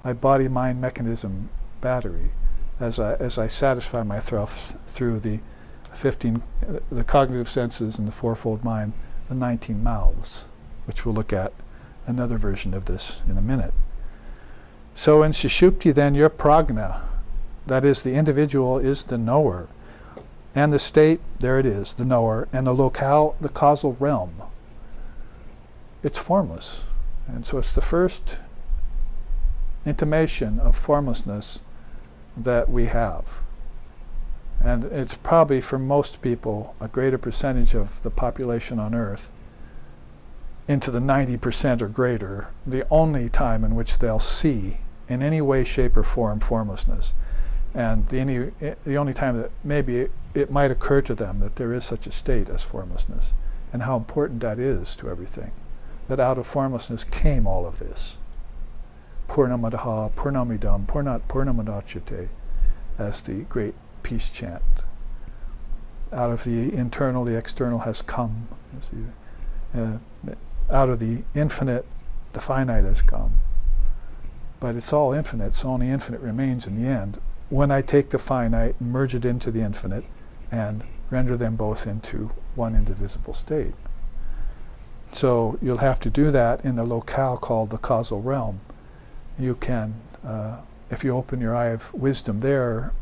S1: my body-mind mechanism battery, as I satisfy myself through the cognitive senses and the fourfold mind, the 19 mouths, which we'll look at another version of this in a minute. So in Sushupti then, your prajna, that is, the individual is the knower. And the state, there it is, the knower. And the locale, the causal realm. It's formless. And so it's the first intimation of formlessness that we have. And it's probably, for most people, a greater percentage of the population on Earth, into the 90% or greater, the only time in which they'll see, in any way, shape, or form, formlessness. And the only time that maybe it might occur to them that there is such a state as formlessness, and how important that is to everything. That out of formlessness came all of this. Purnamadaha, Purnamidam, Purnamadachyate, as the great peace chant. Out of the internal, the external has come. Out of the infinite, the finite has come. But it's all infinite, so only infinite remains in the end. When I take the finite, merge it into the infinite, and render them both into one indivisible state. So you'll have to do that in the locale called the causal realm. You can, if you open your eye of wisdom there,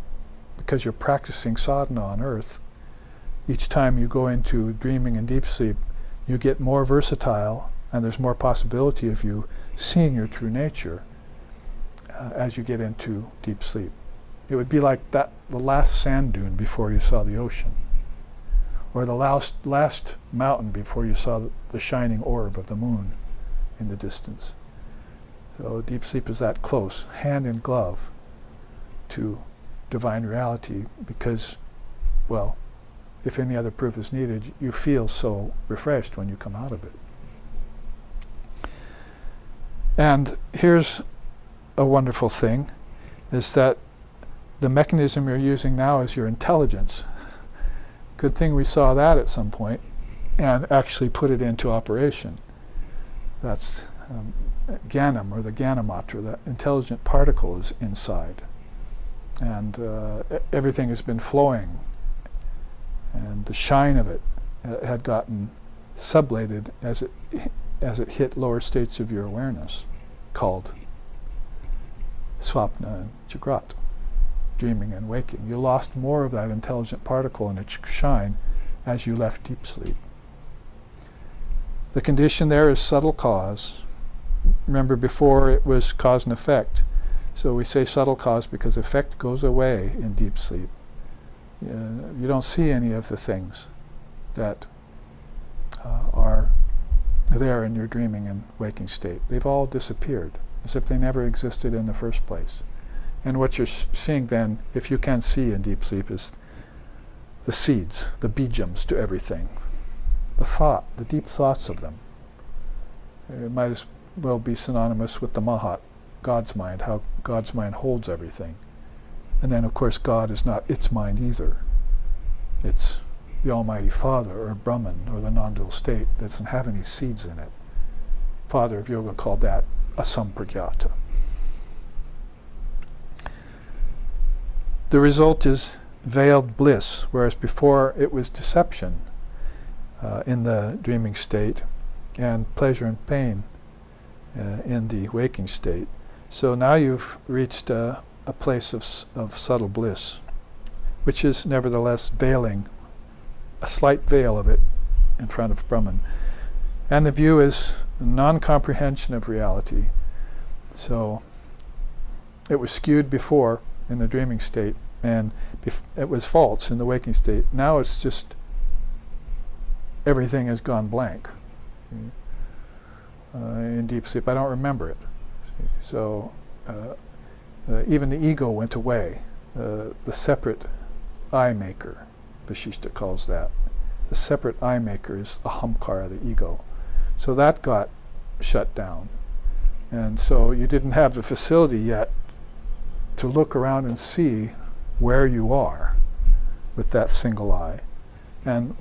S1: because you're practicing sadhana on earth, each time you go into dreaming and deep sleep, you get more versatile, and there's more possibility of you seeing your true nature as you get into deep sleep. It would be like the last sand dune before you saw the ocean, or the last mountain before you saw the shining orb of the moon in the distance. So deep sleep is that close, hand in glove, to divine reality, because, well, if any other proof is needed, you feel so refreshed when you come out of it. And here's a wonderful thing, is that the mechanism you're using now is your intelligence. Good thing we saw that at some point and actually put it into operation. That's Gyanam, or the Gyanamatra, that intelligent particle is inside. And everything has been flowing, and the shine of it had gotten sublated as it hit lower states of your awareness, called Swapna and Jagrat, dreaming and waking. You lost more of that intelligent particle and its shine as you left deep sleep. The condition there is subtle cause. Remember, before it was cause and effect. So we say subtle cause because effect goes away in deep sleep. You don't see any of the things that are there in your dreaming and waking state. They've all disappeared, as if they never existed in the first place. And what you're seeing then, if you can see in deep sleep, is the seeds, the bijams to everything. The thought, the deep thoughts of them. It might as well be synonymous with the Mahat, God's mind, how God's mind holds everything. And then, of course, God is not its mind either. It's the Almighty Father, or Brahman, or the nondual state that doesn't have any seeds in it. Father of Yoga called that asampragyata. The result is veiled bliss, whereas before it was deception in the dreaming state, and pleasure and pain in the waking state. So now you've reached a place of subtle bliss, which is nevertheless veiling, a slight veil of it in front of Brahman. And the view is non-comprehension of reality. So it was skewed before in the dreaming state, and it was false in the waking state. Now it's just everything has gone blank. In deep sleep, I don't remember it. So even the ego went away. The separate eye maker, Vashishta calls that. The separate eye maker is ahamkara, the ego. So that got shut down. And so you didn't have the facility yet to look around and see where you are with that single eye, and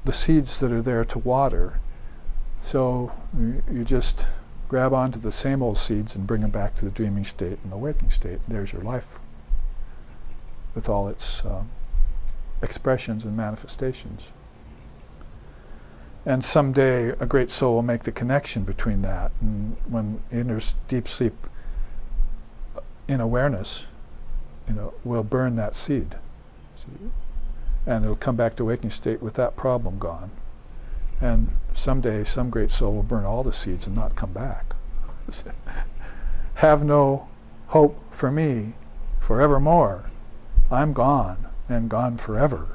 S1: the seeds that are there to water. So you just grab onto the same old seeds and bring them back to the dreaming state and the waking state. There's your life with all its expressions and manifestations. And someday a great soul will make the connection between that, and when it enters deep sleep in awareness, will burn that seed. And it'll come back to waking state with that problem gone. And someday some great soul will burn all the seeds and not come back. Have no hope for me forevermore. I'm gone, and gone forever.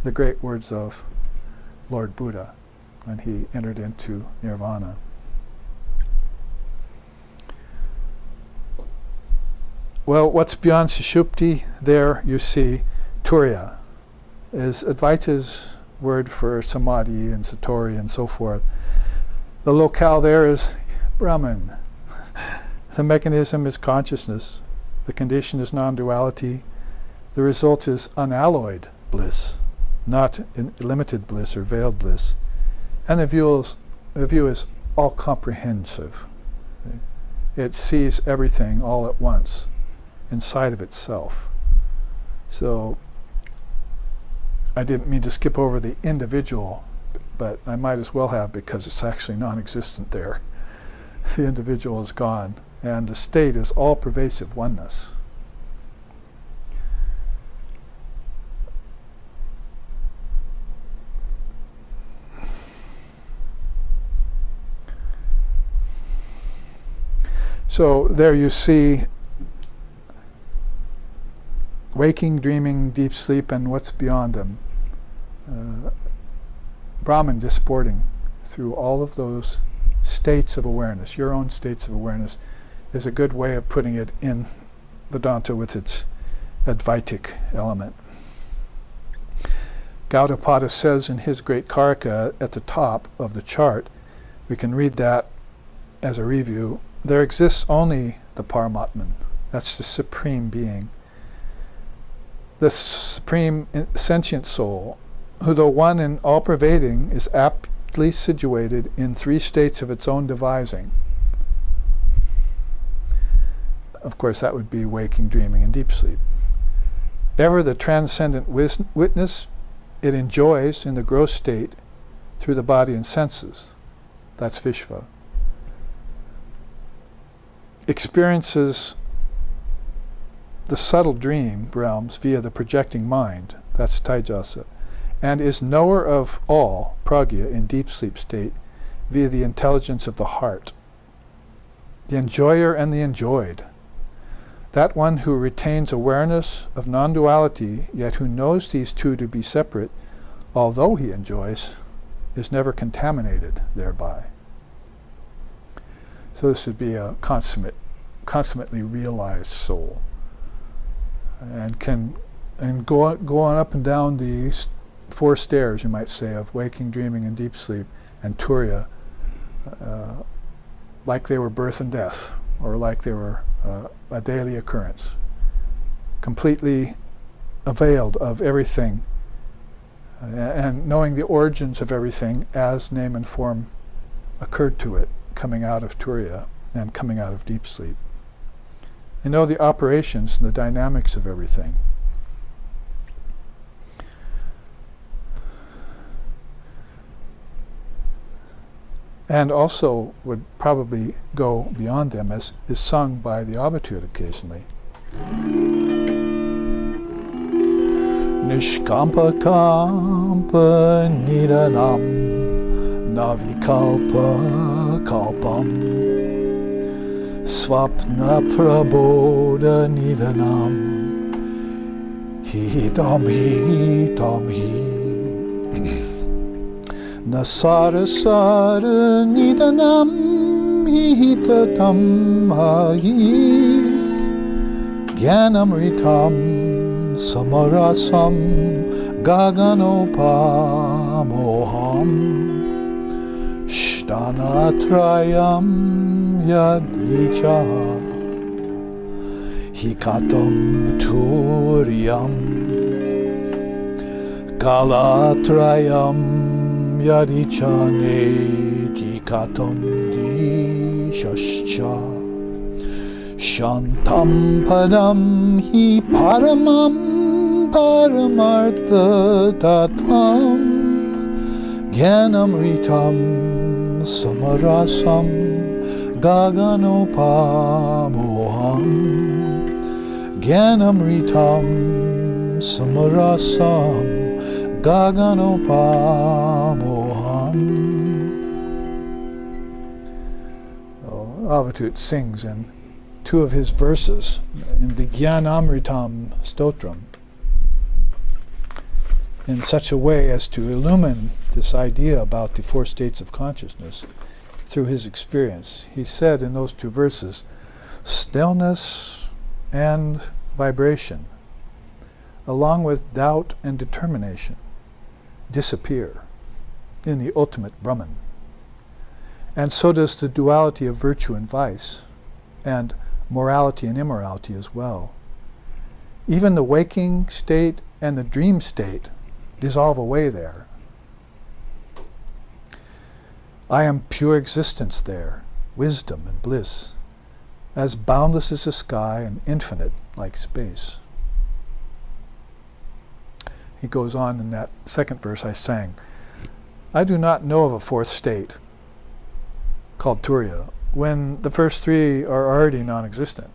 S1: The great words of Lord Buddha when he entered into nirvana. Well, what's beyond Sushupti? There you see Turiya is Advaita's word for samadhi and satori and so forth. The locale there is Brahman. The mechanism is consciousness. The condition is non-duality. The result is unalloyed bliss, not limited bliss or veiled bliss. And the view is all comprehensive. It sees everything all at once inside of itself. So I didn't mean to skip over the individual, but I might as well have, because it's actually non-existent there. The individual is gone, and the state is all-pervasive oneness. So there you see waking, dreaming, deep sleep, and what's beyond them. Brahman disporting through all of those states of awareness, your own states of awareness, is a good way of putting it in Vedanta with its Advaitic element. Gaudapada says in his great Karika at the top of the chart, we can read that as a review, there exists only the Paramatman, that's the Supreme Being, the Supreme Sentient Soul, who though one and all-pervading is aptly situated in three states of its own devising. Of course, that would be waking, dreaming, and deep sleep. Ever the transcendent witness, it enjoys in the gross state through the body and senses. That's Vishva. Experiences the subtle dream realms via the projecting mind. That's Taijasa. And is knower of all, pragya, in deep sleep state via the intelligence of the heart. The enjoyer and the enjoyed. That one who retains awareness of non-duality, yet who knows these two to be separate, although he enjoys, is never contaminated thereby. So this would be a consummately realized soul, and can go on up and down these four stairs, you might say, of waking, dreaming, and deep sleep, and Turiya, like they were birth and death, or like they were a daily occurrence, completely availed of everything, and knowing the origins of everything as name and form occurred to it, coming out of Turiya and coming out of deep sleep. They know the operations and the dynamics of everything. And also would probably go beyond them, as is sung by the Avatut occasionally. Nishkampa kampa nidanam navikalpa kalpam swapna prabodha nidanam hidam hidam Nasarasara nidanam hitatam mahi Gyanamritam samarasam gaganopamoham Shtanatrayam yadlicha Hikatam turiyam Kalatrayam Yadichane dikatam dishascha Shantam padam hi paramam paramartha tatam Jnanamritam samarasam gaganopamoham. Jnanamritam samarasam gaganopamoham. Avatut sings in two of his verses in the Jnanamritam Stotram in such a way as to illumine this idea about the four states of consciousness through his experience. He said in those two verses, stillness and vibration, along with doubt and determination, disappear in the ultimate Brahman. And so does the duality of virtue and vice, and morality and immorality as well. Even the waking state and the dream state dissolve away there. I am pure existence there, wisdom and bliss, as boundless as the sky and infinite like space. He goes on in that second verse I sang, I do not know of a fourth state called Turiya, when the first three are already non-existent.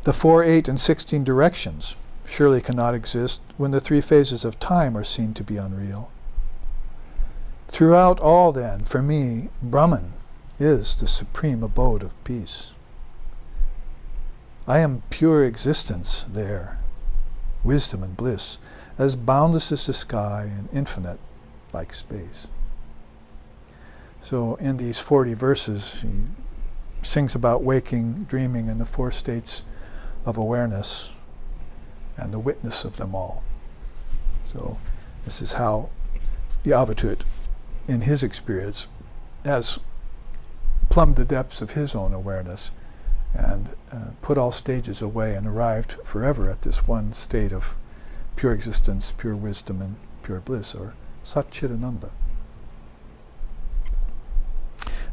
S1: The 4, 8, and 16 directions surely cannot exist when the three phases of time are seen to be unreal. Throughout all, then, for me, Brahman is the supreme abode of peace. I am pure existence there, wisdom and bliss, as boundless as the sky and infinite like space. So in these 40 verses, he sings about waking, dreaming, and the four states of awareness and the witness of them all. So this is how the Avatut, in his experience, has plumbed the depths of his own awareness and put all stages away and arrived forever at this one state of pure existence, pure wisdom, and pure bliss, or Satchidananda.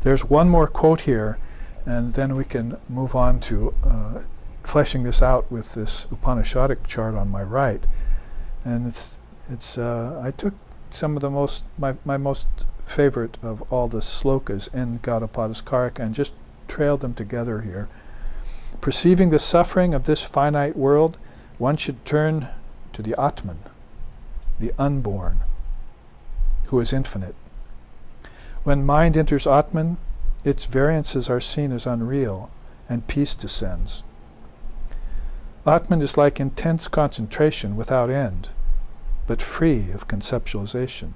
S1: There's one more quote here, and then we can move on to fleshing this out with this Upanishadic chart on my right. And I took some of the my most favorite of all the slokas in Gaudapada's Karika and just trailed them together here. Perceiving the suffering of this finite world, one should turn to the Atman, the unborn, who is infinite. When mind enters Atman, its variances are seen as unreal, and peace descends. Atman is like intense concentration without end, but free of conceptualization.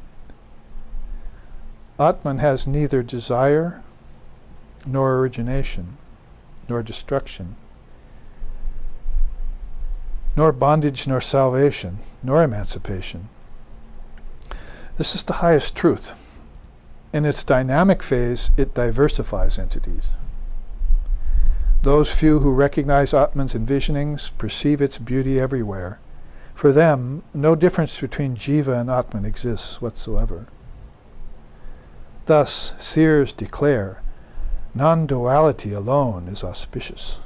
S1: Atman has neither desire, nor origination, nor destruction, nor bondage, nor salvation, nor emancipation. This is the highest truth. In its dynamic phase, it diversifies entities. Those few who recognize Atman's envisionings perceive its beauty everywhere. For them, no difference between Jiva and Atman exists whatsoever. Thus, seers declare, non-duality alone is auspicious.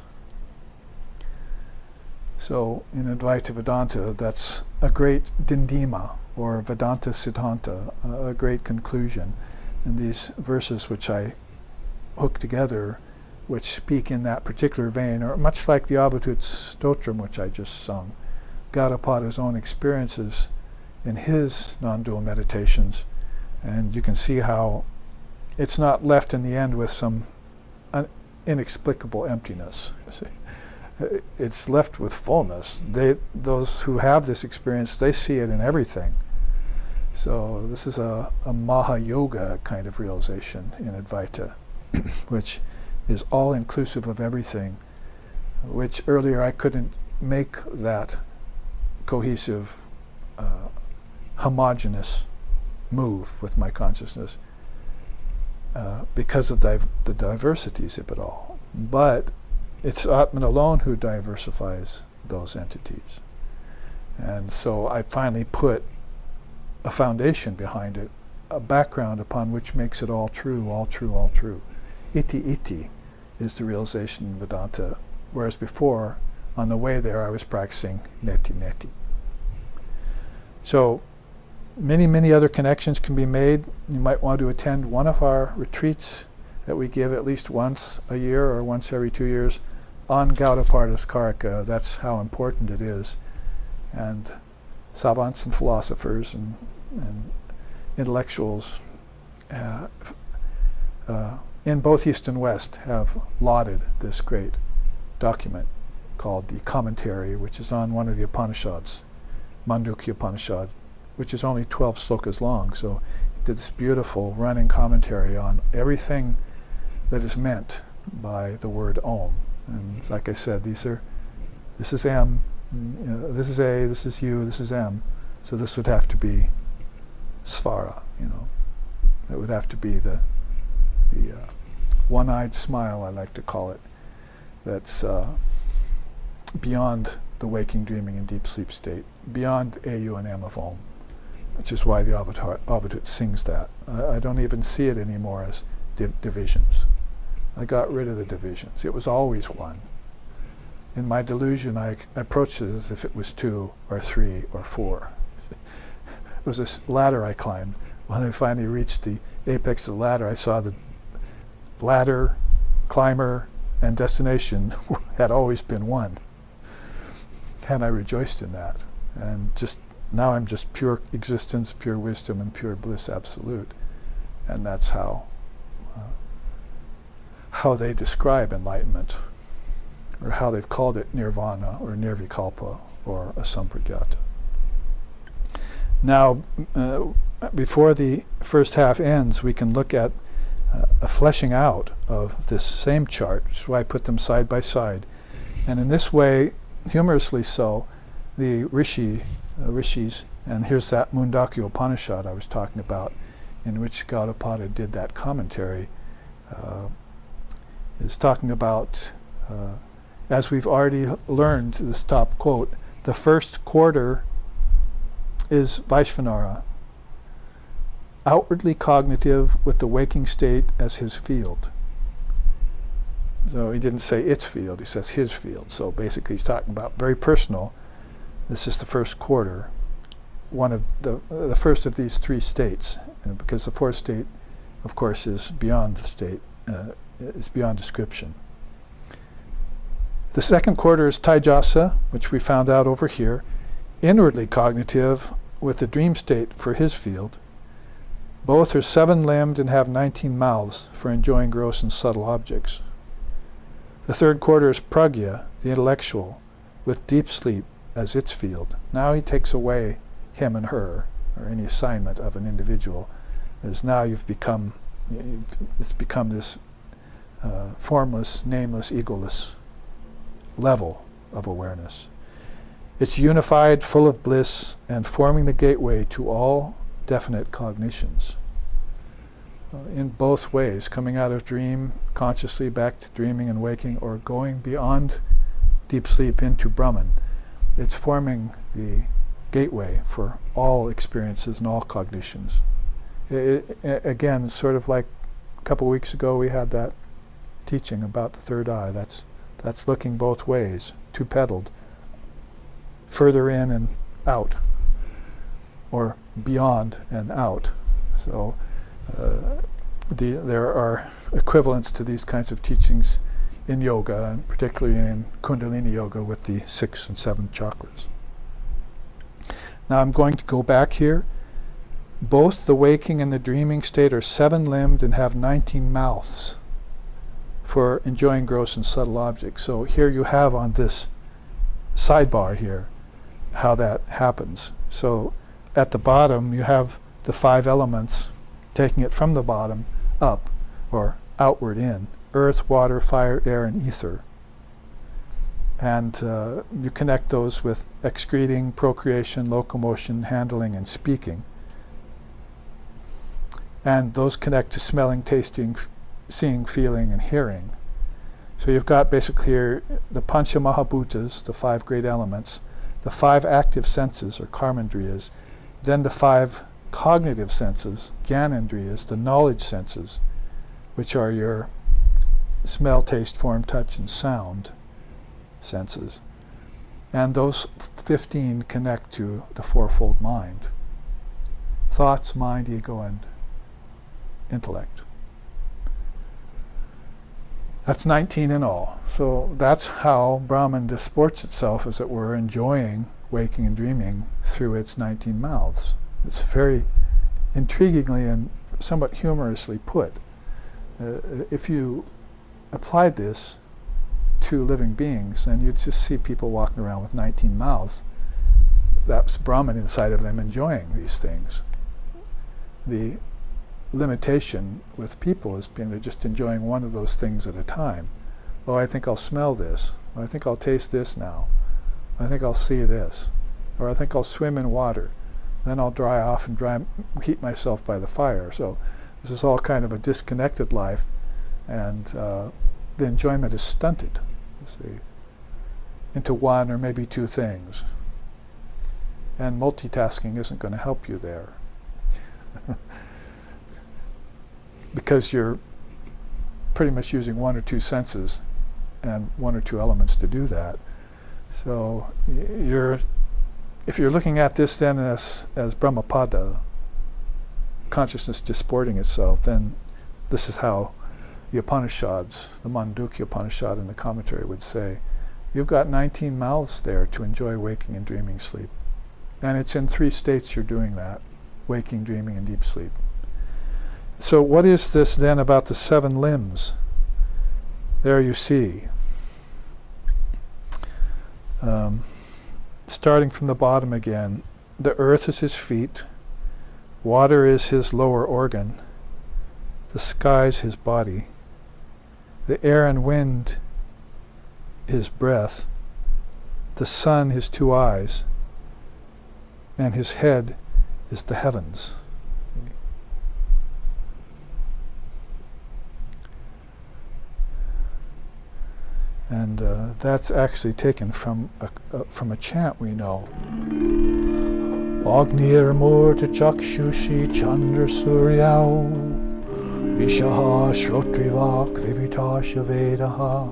S1: So, in Advaita Vedanta, that's a great dindima, or Vedanta Siddhanta, a great conclusion. And these verses which I hook together, which speak in that particular vein, are much like the Avatut Stotram which I just sung, Gaudapada's own experiences in his non-dual meditations. And you can see how it's not left in the end with some inexplicable emptiness. It's left with fullness. Those who have this experience, they see it in everything. So this is a Maha-yoga kind of realization in Advaita, which is all-inclusive of everything, which earlier I couldn't make that cohesive, homogeneous move with my consciousness because of the diversities of it all. But it's Atman alone who diversifies those entities. And so I finally put a foundation behind it, a background upon which makes it all true, all true, all true. Iti is the realization in Vedanta, whereas before, on the way there, I was practicing neti. So Many other connections can be made. You might want to attend one of our retreats that we give at least once a year or once every 2 years on Gaudapada's Karika. That's how important it is. And savants and philosophers and intellectuals in both East and West have lauded this great document called the Commentary, which is on one of the Upanishads, Mandukya Upanishad, which is only 12 slokas long. So he did this beautiful running commentary on everything that is meant by the word Om. And like I said, this is M, this is A, this is U, this is M. So this would have to be Svara, It would have to be the one-eyed smile, I like to call it, that's beyond the waking, dreaming, and deep sleep state, beyond A, U, and M of Om, which is why the Advaita sings that. I don't even see it anymore as divisions. I got rid of the divisions. It was always one. In my delusion, I approached it as if it was 2 or 3 or 4. It was this ladder I climbed. When I finally reached the apex of the ladder, I saw the ladder, climber, and destination had always been one. And I rejoiced in that. And now I'm just pure existence, pure wisdom, and pure bliss absolute. And that's how they describe enlightenment, or how they've called it nirvana, or nirvikalpa, or asampragyata. Now, before the first half ends, we can look at a fleshing out of this same chart, which is why I put them side by side. And in this way, humorously so, the rishis, and here's that Mundakya Upanishad I was talking about, in which Gaudapada did that commentary, is talking about, as we've already learned, this top quote, the first quarter is Vaishvanara, outwardly cognitive with the waking state as his field. So he didn't say its field, he says his field. So basically he's talking about very personal. This is the first quarter, one of the first of these 3 states, because the fourth state, of course, is beyond the state, is beyond description. The second quarter is Taijasa, which we found out over here, inwardly cognitive with the dream state for his field. Both are 7-limbed and have 19 mouths for enjoying gross and subtle objects. The third quarter is Pragya, the intellectual, with deep sleep as its field. Now he takes away him and her, or any assignment of an individual, as now it's become this formless, nameless, egoless level of awareness. It's unified, full of bliss, and forming the gateway to all definite cognitions. In both ways, coming out of dream consciously back to dreaming and waking, or going beyond deep sleep into Brahman. It's forming the gateway for all experiences and all cognitions. Again, sort of like a couple weeks ago we had that teaching about the third eye. That's looking both ways, two-pedaled, further in and out, or beyond and out. So there are equivalents to these kinds of teachings in yoga, and particularly in Kundalini yoga with the 6th and 7th chakras. Now I'm going to go back here. Both the waking and the dreaming state are 7-limbed and have 19 mouths for enjoying gross and subtle objects. So here you have on this sidebar here how that happens. So at the bottom you have the 5 elements, taking it from the bottom up or outward in: earth, water, fire, air, and ether. And you connect those with excreting, procreation, locomotion, handling, and speaking. And those connect to smelling, tasting, seeing, feeling, and hearing. So you've got basically here the Pancha Mahabhutas, the 5 great elements, the 5 active senses, or karmendriyas, then the 5 cognitive senses, gyanendriyas, the knowledge senses, which are your smell, taste, form, touch, and sound senses. And those 15 connect to the fourfold mind. thoughts, mind, ego, and intellect. That's 19 in all. So that's how Brahman disports itself, as it were, enjoying waking and dreaming through its 19 mouths. It's very intriguingly and somewhat humorously put. If you applied this to living beings, then you'd just see people walking around with 19 mouths. That's Brahman inside of them enjoying these things. The limitation with people is being they're just enjoying one of those things at a time. Oh, I think I'll smell this. I think I'll taste this now. I think I'll see this. Or I think I'll swim in water. Then I'll dry off and heat myself by the fire. So this is all kind of a disconnected life, and the enjoyment is stunted, you see, into one or maybe two things. And multitasking isn't going to help you there. Because you're pretty much using one or two senses and one or two elements to do that. So if you're looking at this then as Brahmapada, consciousness disporting itself, then this is how the Upanishads, the Mandukya Upanishad in the commentary would say, you've got 19 mouths there to enjoy waking and dreaming sleep. And it's in 3 states you're doing that, waking, dreaming, and deep sleep. So what is this then about the 7 limbs? There you see. Starting from the bottom again, the earth is his feet, water is his lower organ, the skies his body, the air and wind his breath, the sun his 2 eyes, and his head is the heavens. And that's actually taken from a chant we know. Agnir Murta Chakshushi Chandra Suryau Vishaha Shrotrivak Vivitasha Vedaha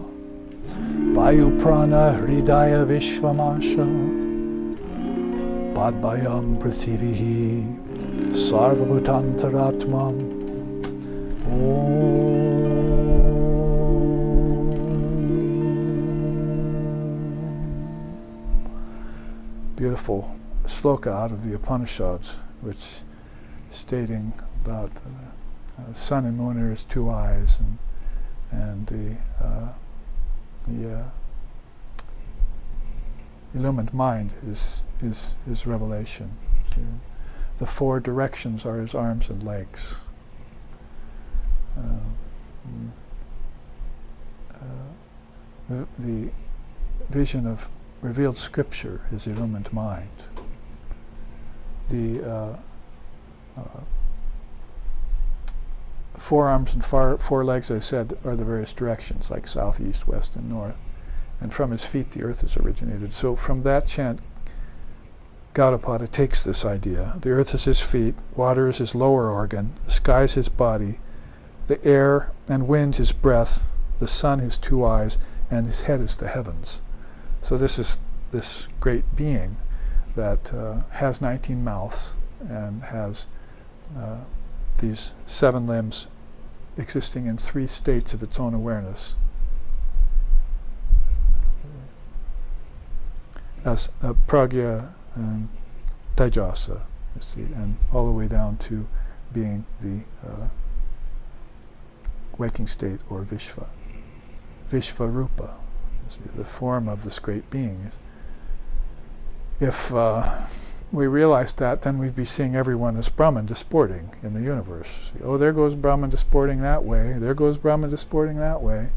S1: Vayu Prana Hridaya Vishvamasha Padbayam Prithivihi Sarvabhutantaratmam Beautiful sloka out of the Upanishads, which stating about sun and moon are his 2 eyes, and the illumined mind is his revelation. The 4 directions are his arms and legs. The vision of revealed scripture is illumined mind. The 4 arms and 4 legs, I said, are the various directions, like south, east, west, and north. And from his feet the earth is originated. So from that chant, Gaudapada takes this idea. The earth is his feet, water is his lower organ, the sky is his body, the air and wind his breath, the sun his 2 eyes, and his head is the heavens. So this is this great being that has 19 mouths and has these 7 limbs existing in 3 states of its own awareness. As pragya and taijasa, you see, and all the way down to being the waking state, or Vishva. Vishvarupa, the form of this great being. If we realized that, then we'd be seeing everyone as Brahman disporting in the universe. Oh, there goes Brahman disporting that way, there goes Brahman disporting that way.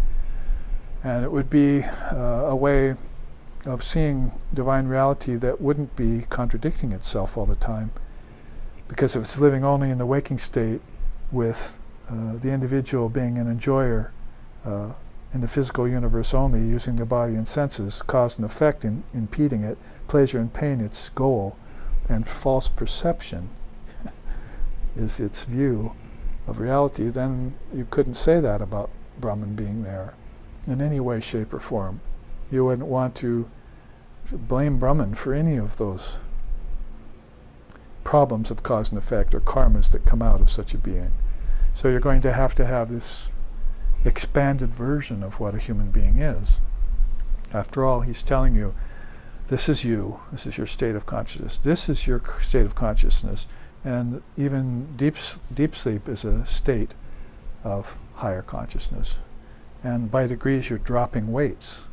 S1: And it would be a way of seeing divine reality that wouldn't be contradicting itself all the time. Because if it's living only in the waking state with the individual being an enjoyer in the physical universe only, using the body and senses, cause and effect in impeding it, pleasure and pain its goal, and false perception is its view of reality, then you couldn't say that about Brahman being there in any way, shape, or form. You wouldn't want to blame Brahman for any of those problems of cause and effect or karmas that come out of such a being. So you're going to have this expanded version of what a human being is. After all, he's telling you, this is you, this is your state of consciousness, this is your state of consciousness, and even deep sleep is a state of higher consciousness. And by degrees you're dropping weights.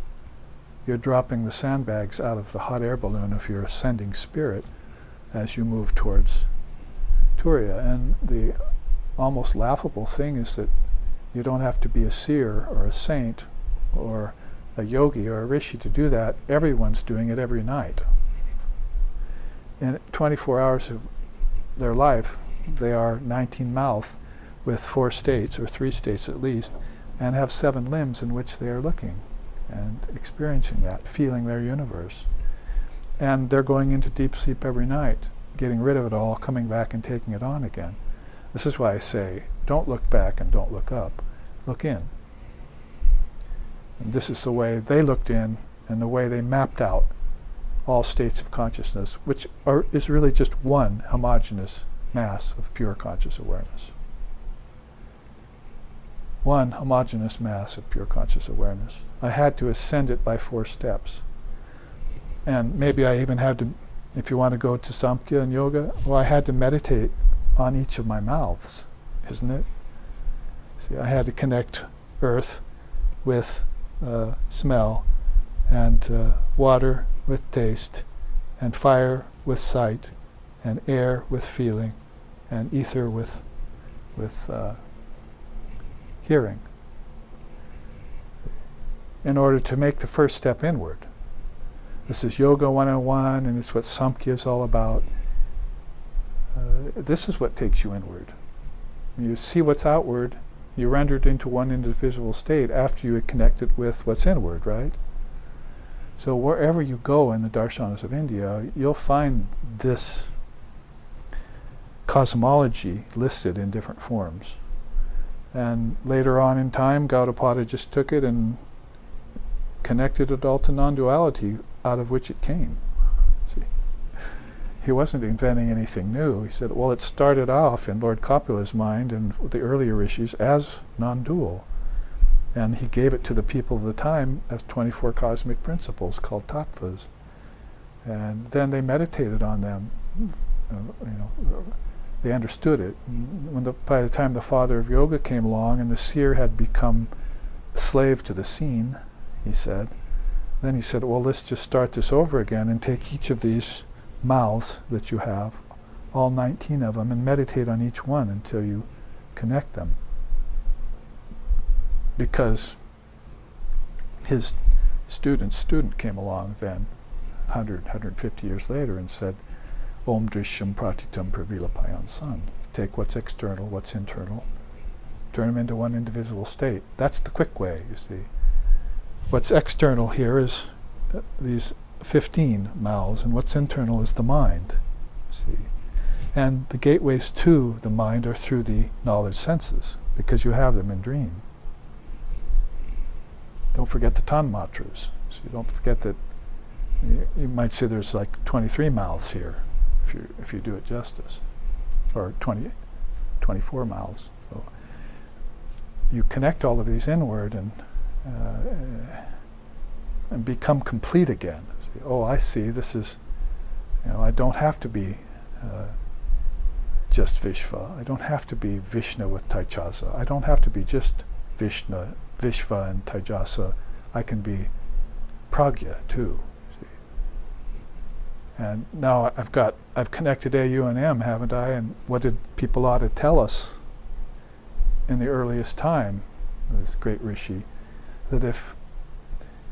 S1: You're dropping the sandbags out of the hot air balloon of your ascending spirit as you move towards Turiya. And the almost laughable thing is that you don't have to be a seer or a saint or a yogi or a rishi to do that. Everyone's doing it every night. In 24 hours of their life, they are 19 mouth with 4 states, or 3 states at least, and have 7 limbs in which they are looking and experiencing that, feeling their universe. And they're going into deep sleep every night, getting rid of it all, coming back and taking it on again. This is why I say, don't look back and don't look up. Look in. And this is the way they looked in and the way they mapped out all states of consciousness, which is really just one homogeneous mass of pure conscious awareness. One homogeneous mass of pure conscious awareness. I had to ascend it by 4 steps. And maybe I even had to, if you want to go to Samkhya and yoga, well, I had to meditate on each of my mouths, isn't it? See, I had to connect earth with smell, and water with taste, and fire with sight, and air with feeling, and ether with hearing, in order to make the first step inward. This is Yoga 101, and it's what Samkhya is all about. This is what takes you inward. You see what's outward, you render it into one indivisible state after you connect it with what's inward, right? So wherever you go in the darshanas of India, you'll find this cosmology listed in different forms. And later on in time, Gaudapada just took it and connected it all to non-duality, out of which it came. See? He wasn't inventing anything new. He said, well, it started off in Lord Kapula's mind and the earlier rishis as non-dual. And he gave it to the people of the time as 24 cosmic principles called tattvas. And then they meditated on them. They understood it. By the time the father of yoga came along and the seer had become a slave to the scene, he said, then he said, well, let's just start this over again and take each of these mouths that you have, all 19 of them, and meditate on each one until you connect them. Because his student came along then, 150 years later, and said, Om Drishyam Pratitam Pravilapayan San. Take what's external, what's internal, turn them into one indivisible state. That's the quick way, you see. What's external here is these 15 mouths, and what's internal is the mind, see. And the gateways to the mind are through the knowledge senses, because you have them in dream. Don't forget the tanmatras. So you don't forget that you might say there's like 23 mouths here, if you do it justice, or 24 mouths. So you connect all of these inward and become complete again. See, oh, I see. This is, I don't have to be just Vishva. I don't have to be Vishnu with Taijasa. I don't have to be just Vishva and Taijasa. I can be Pragya too. See? And now I've connected A, U, and M, haven't I? And what did people ought to tell us in the earliest time, this great rishi, that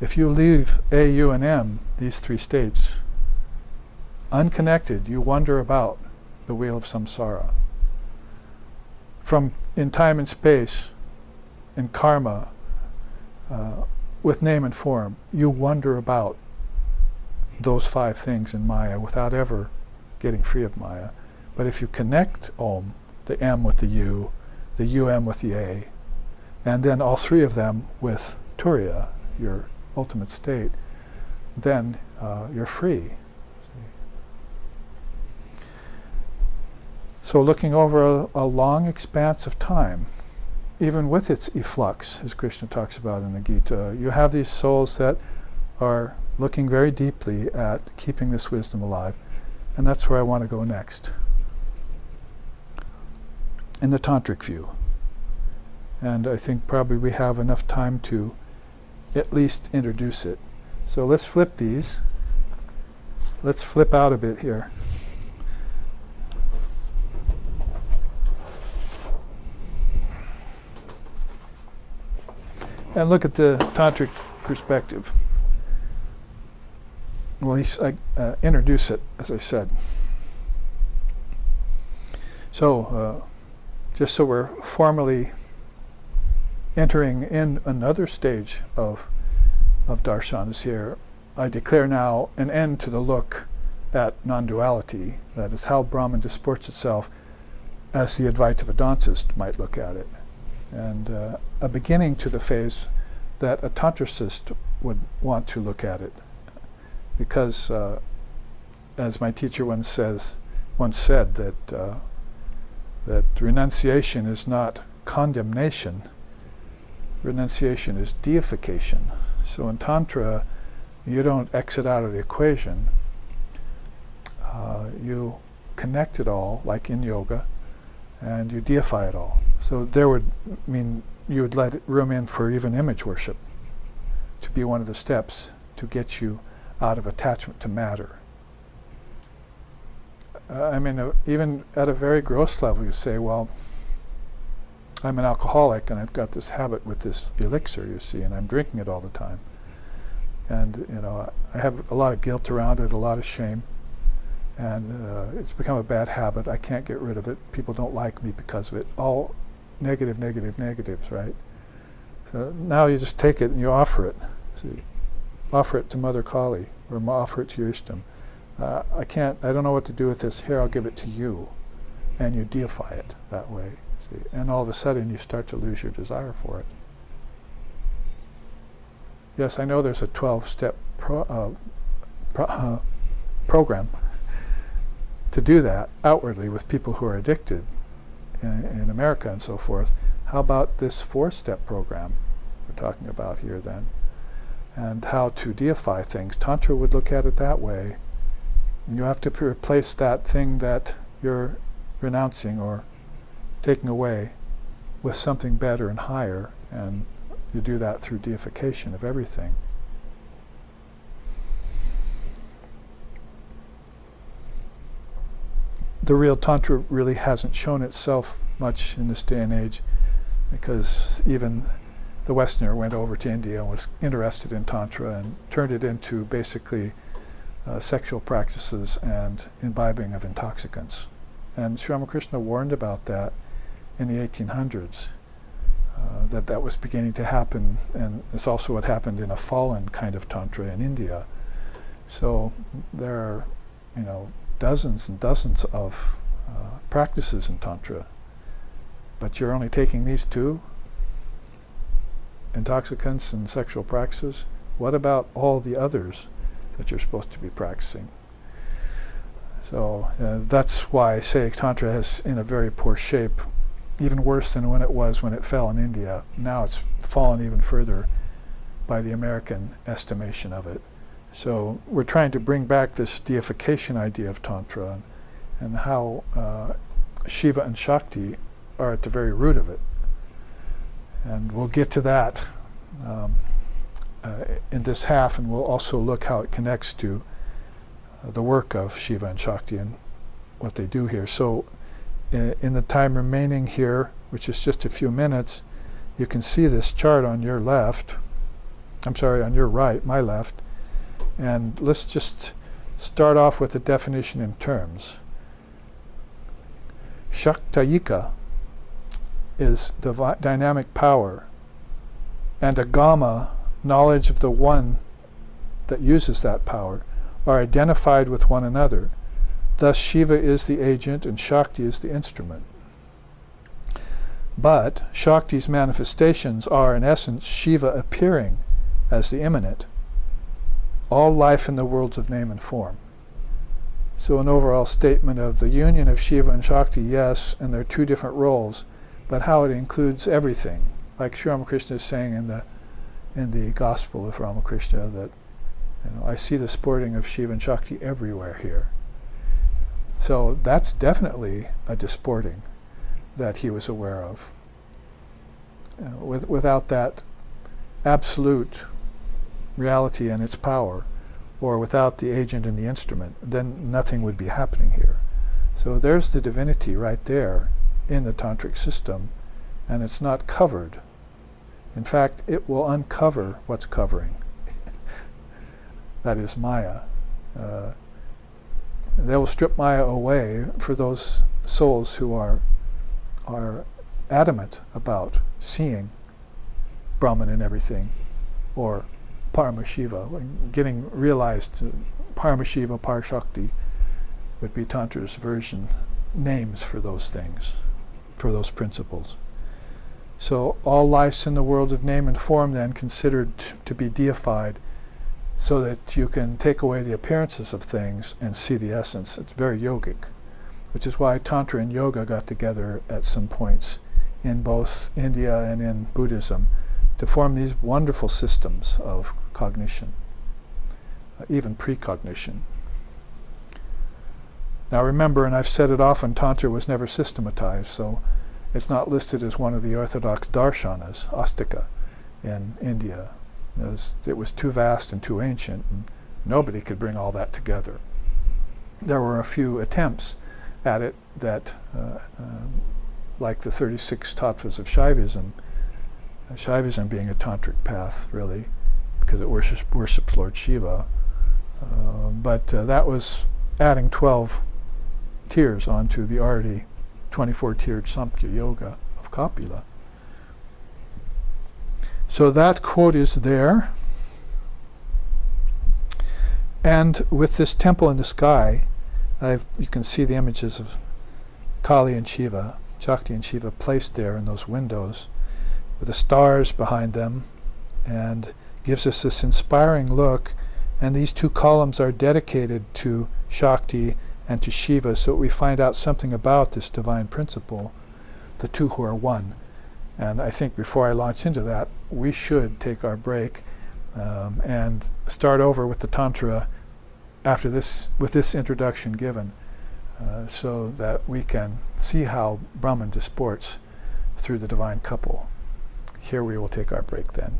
S1: if you leave A, U, and M, these 3 states, unconnected, you wander about the wheel of samsara. From in time and space, in karma, with name and form, you wander about those 5 things in Maya without ever getting free of Maya. But if you connect Om, the M with the U, the UM with the A, and then all 3 of them with Turiya, your ultimate state, then you're free. So looking over a long expanse of time, even with its efflux, as Krishna talks about in the Gita, you have these souls that are looking very deeply at keeping this wisdom alive. And that's where I want to go next, in the tantric view. And I think probably we have enough time to at least introduce it. So let's flip these. Let's flip out a bit here. And look at the tantric perspective. Well, I introduce it, as I said. So, just so we're formally entering in another stage of darshanas here, I declare now an end to the look at non-duality, that is how Brahman disports itself as the Advaita Vedantist might look at it, and a beginning to the phase that a tantricist would want to look at it. Because, as my teacher once said, that renunciation is not condemnation, renunciation is deification. So in Tantra, you don't exit out of the equation. You connect it all, like in yoga, and you deify it all. So there would mean you would let room in for even image worship to be one of the steps to get you out of attachment to matter. Even at a very gross level, you say, well, I'm an alcoholic and I've got this habit with this elixir, you see, and I'm drinking it all the time. And, I have a lot of guilt around it, a lot of shame, and it's become a bad habit. I can't get rid of it. People don't like me because of it. All negatives, right? So now you just take it and you offer it. See? Offer it to Mother Kali, or offer it to your Ishtam. I don't know what to do with this. Here, I'll give it to you. And you deify it that way. See? And all of a sudden, you start to lose your desire for it. Yes, I know there's a 12-step program to do that outwardly with people who are addicted in America and so forth. How about this 4-step program we're talking about here then? And how to deify things. Tantra would look at it that way. You have to replace that thing that you're renouncing or taking away with something better and higher, and you do that through deification of everything. The real Tantra really hasn't shown itself much in this day and age, because even the Westerner went over to India and was interested in Tantra and turned it into basically sexual practices and imbibing of intoxicants. And Sri Ramakrishna warned about that in the 1800s, that was beginning to happen, and it's also what happened in a fallen kind of Tantra in India. So there are, dozens and dozens of practices in Tantra, but you're only taking these two, intoxicants and sexual practices. What about all the others that you're supposed to be practicing? So that's why I say Tantra is in a very poor shape, even worse than when it fell in India. Now it's fallen even further by the American estimation of it. So we're trying to bring back this deification idea of Tantra, and how Shiva and Shakti are at the very root of it. And we'll get to that in this half, and we'll also look how it connects to the work of Shiva and Shakti and what they do here. So in the time remaining here, which is just a few minutes, you can see this chart on your left. I'm sorry, on your right, my left. And let's just start off with a definition in terms. Shaktayika is dynamic power, and agama, knowledge of the one that uses that power, are identified with one another. Thus Shiva is the agent and Shakti is the instrument. But Shakti's manifestations are in essence Shiva appearing as the immanent, all life in the worlds of name and form. So an overall statement of the union of Shiva and Shakti, yes, and there are two different roles, but how it includes everything. Like Sri Ramakrishna is saying in the Gospel of Ramakrishna that, I see the sporting of Shiva and Shakti everywhere here. So that's definitely a disporting that he was aware of. Without that absolute reality and its power, or without the agent and the instrument, then nothing would be happening here. So there's the divinity right there in the tantric system, and it's not covered. In fact, it will uncover what's covering. That is Maya. They will strip Maya away for those souls who are adamant about seeing Brahman in everything, or Paramashiva, getting realized. Paramashiva, Parashakti would be Tantra's version, names for those things, for those principles. So all lives in the world of name and form then considered to be deified, so that you can take away the appearances of things and see the essence. It's very yogic, which is why Tantra and Yoga got together at some points in both India and in Buddhism to form these wonderful systems of cognition, even precognition. Now remember, and I've said it often, Tantra was never systematized, so it's not listed as one of the orthodox darshanas, Astika, in India. It was too vast and too ancient, and nobody could bring all that together. There were a few attempts at it that, like the 36 tattvas of Shaivism, Shaivism being a tantric path, really, because it worships Lord Shiva, but that was adding 12 tiers onto the already 24-tiered Samkhya Yoga of Kapila. So that quote is there. And with this temple in the sky, you can see the images of Kali and Shiva, Shakti and Shiva placed there in those windows with the stars behind them, and gives us this inspiring look. And these two columns are dedicated to Shakti and to Shiva, so that we find out something about this divine principle, the two who are one. And I think before I launch into that, we should take our break and start over with the Tantra after this, with this introduction given, so that we can see how Brahman disports through the divine couple. Here we will take our break then.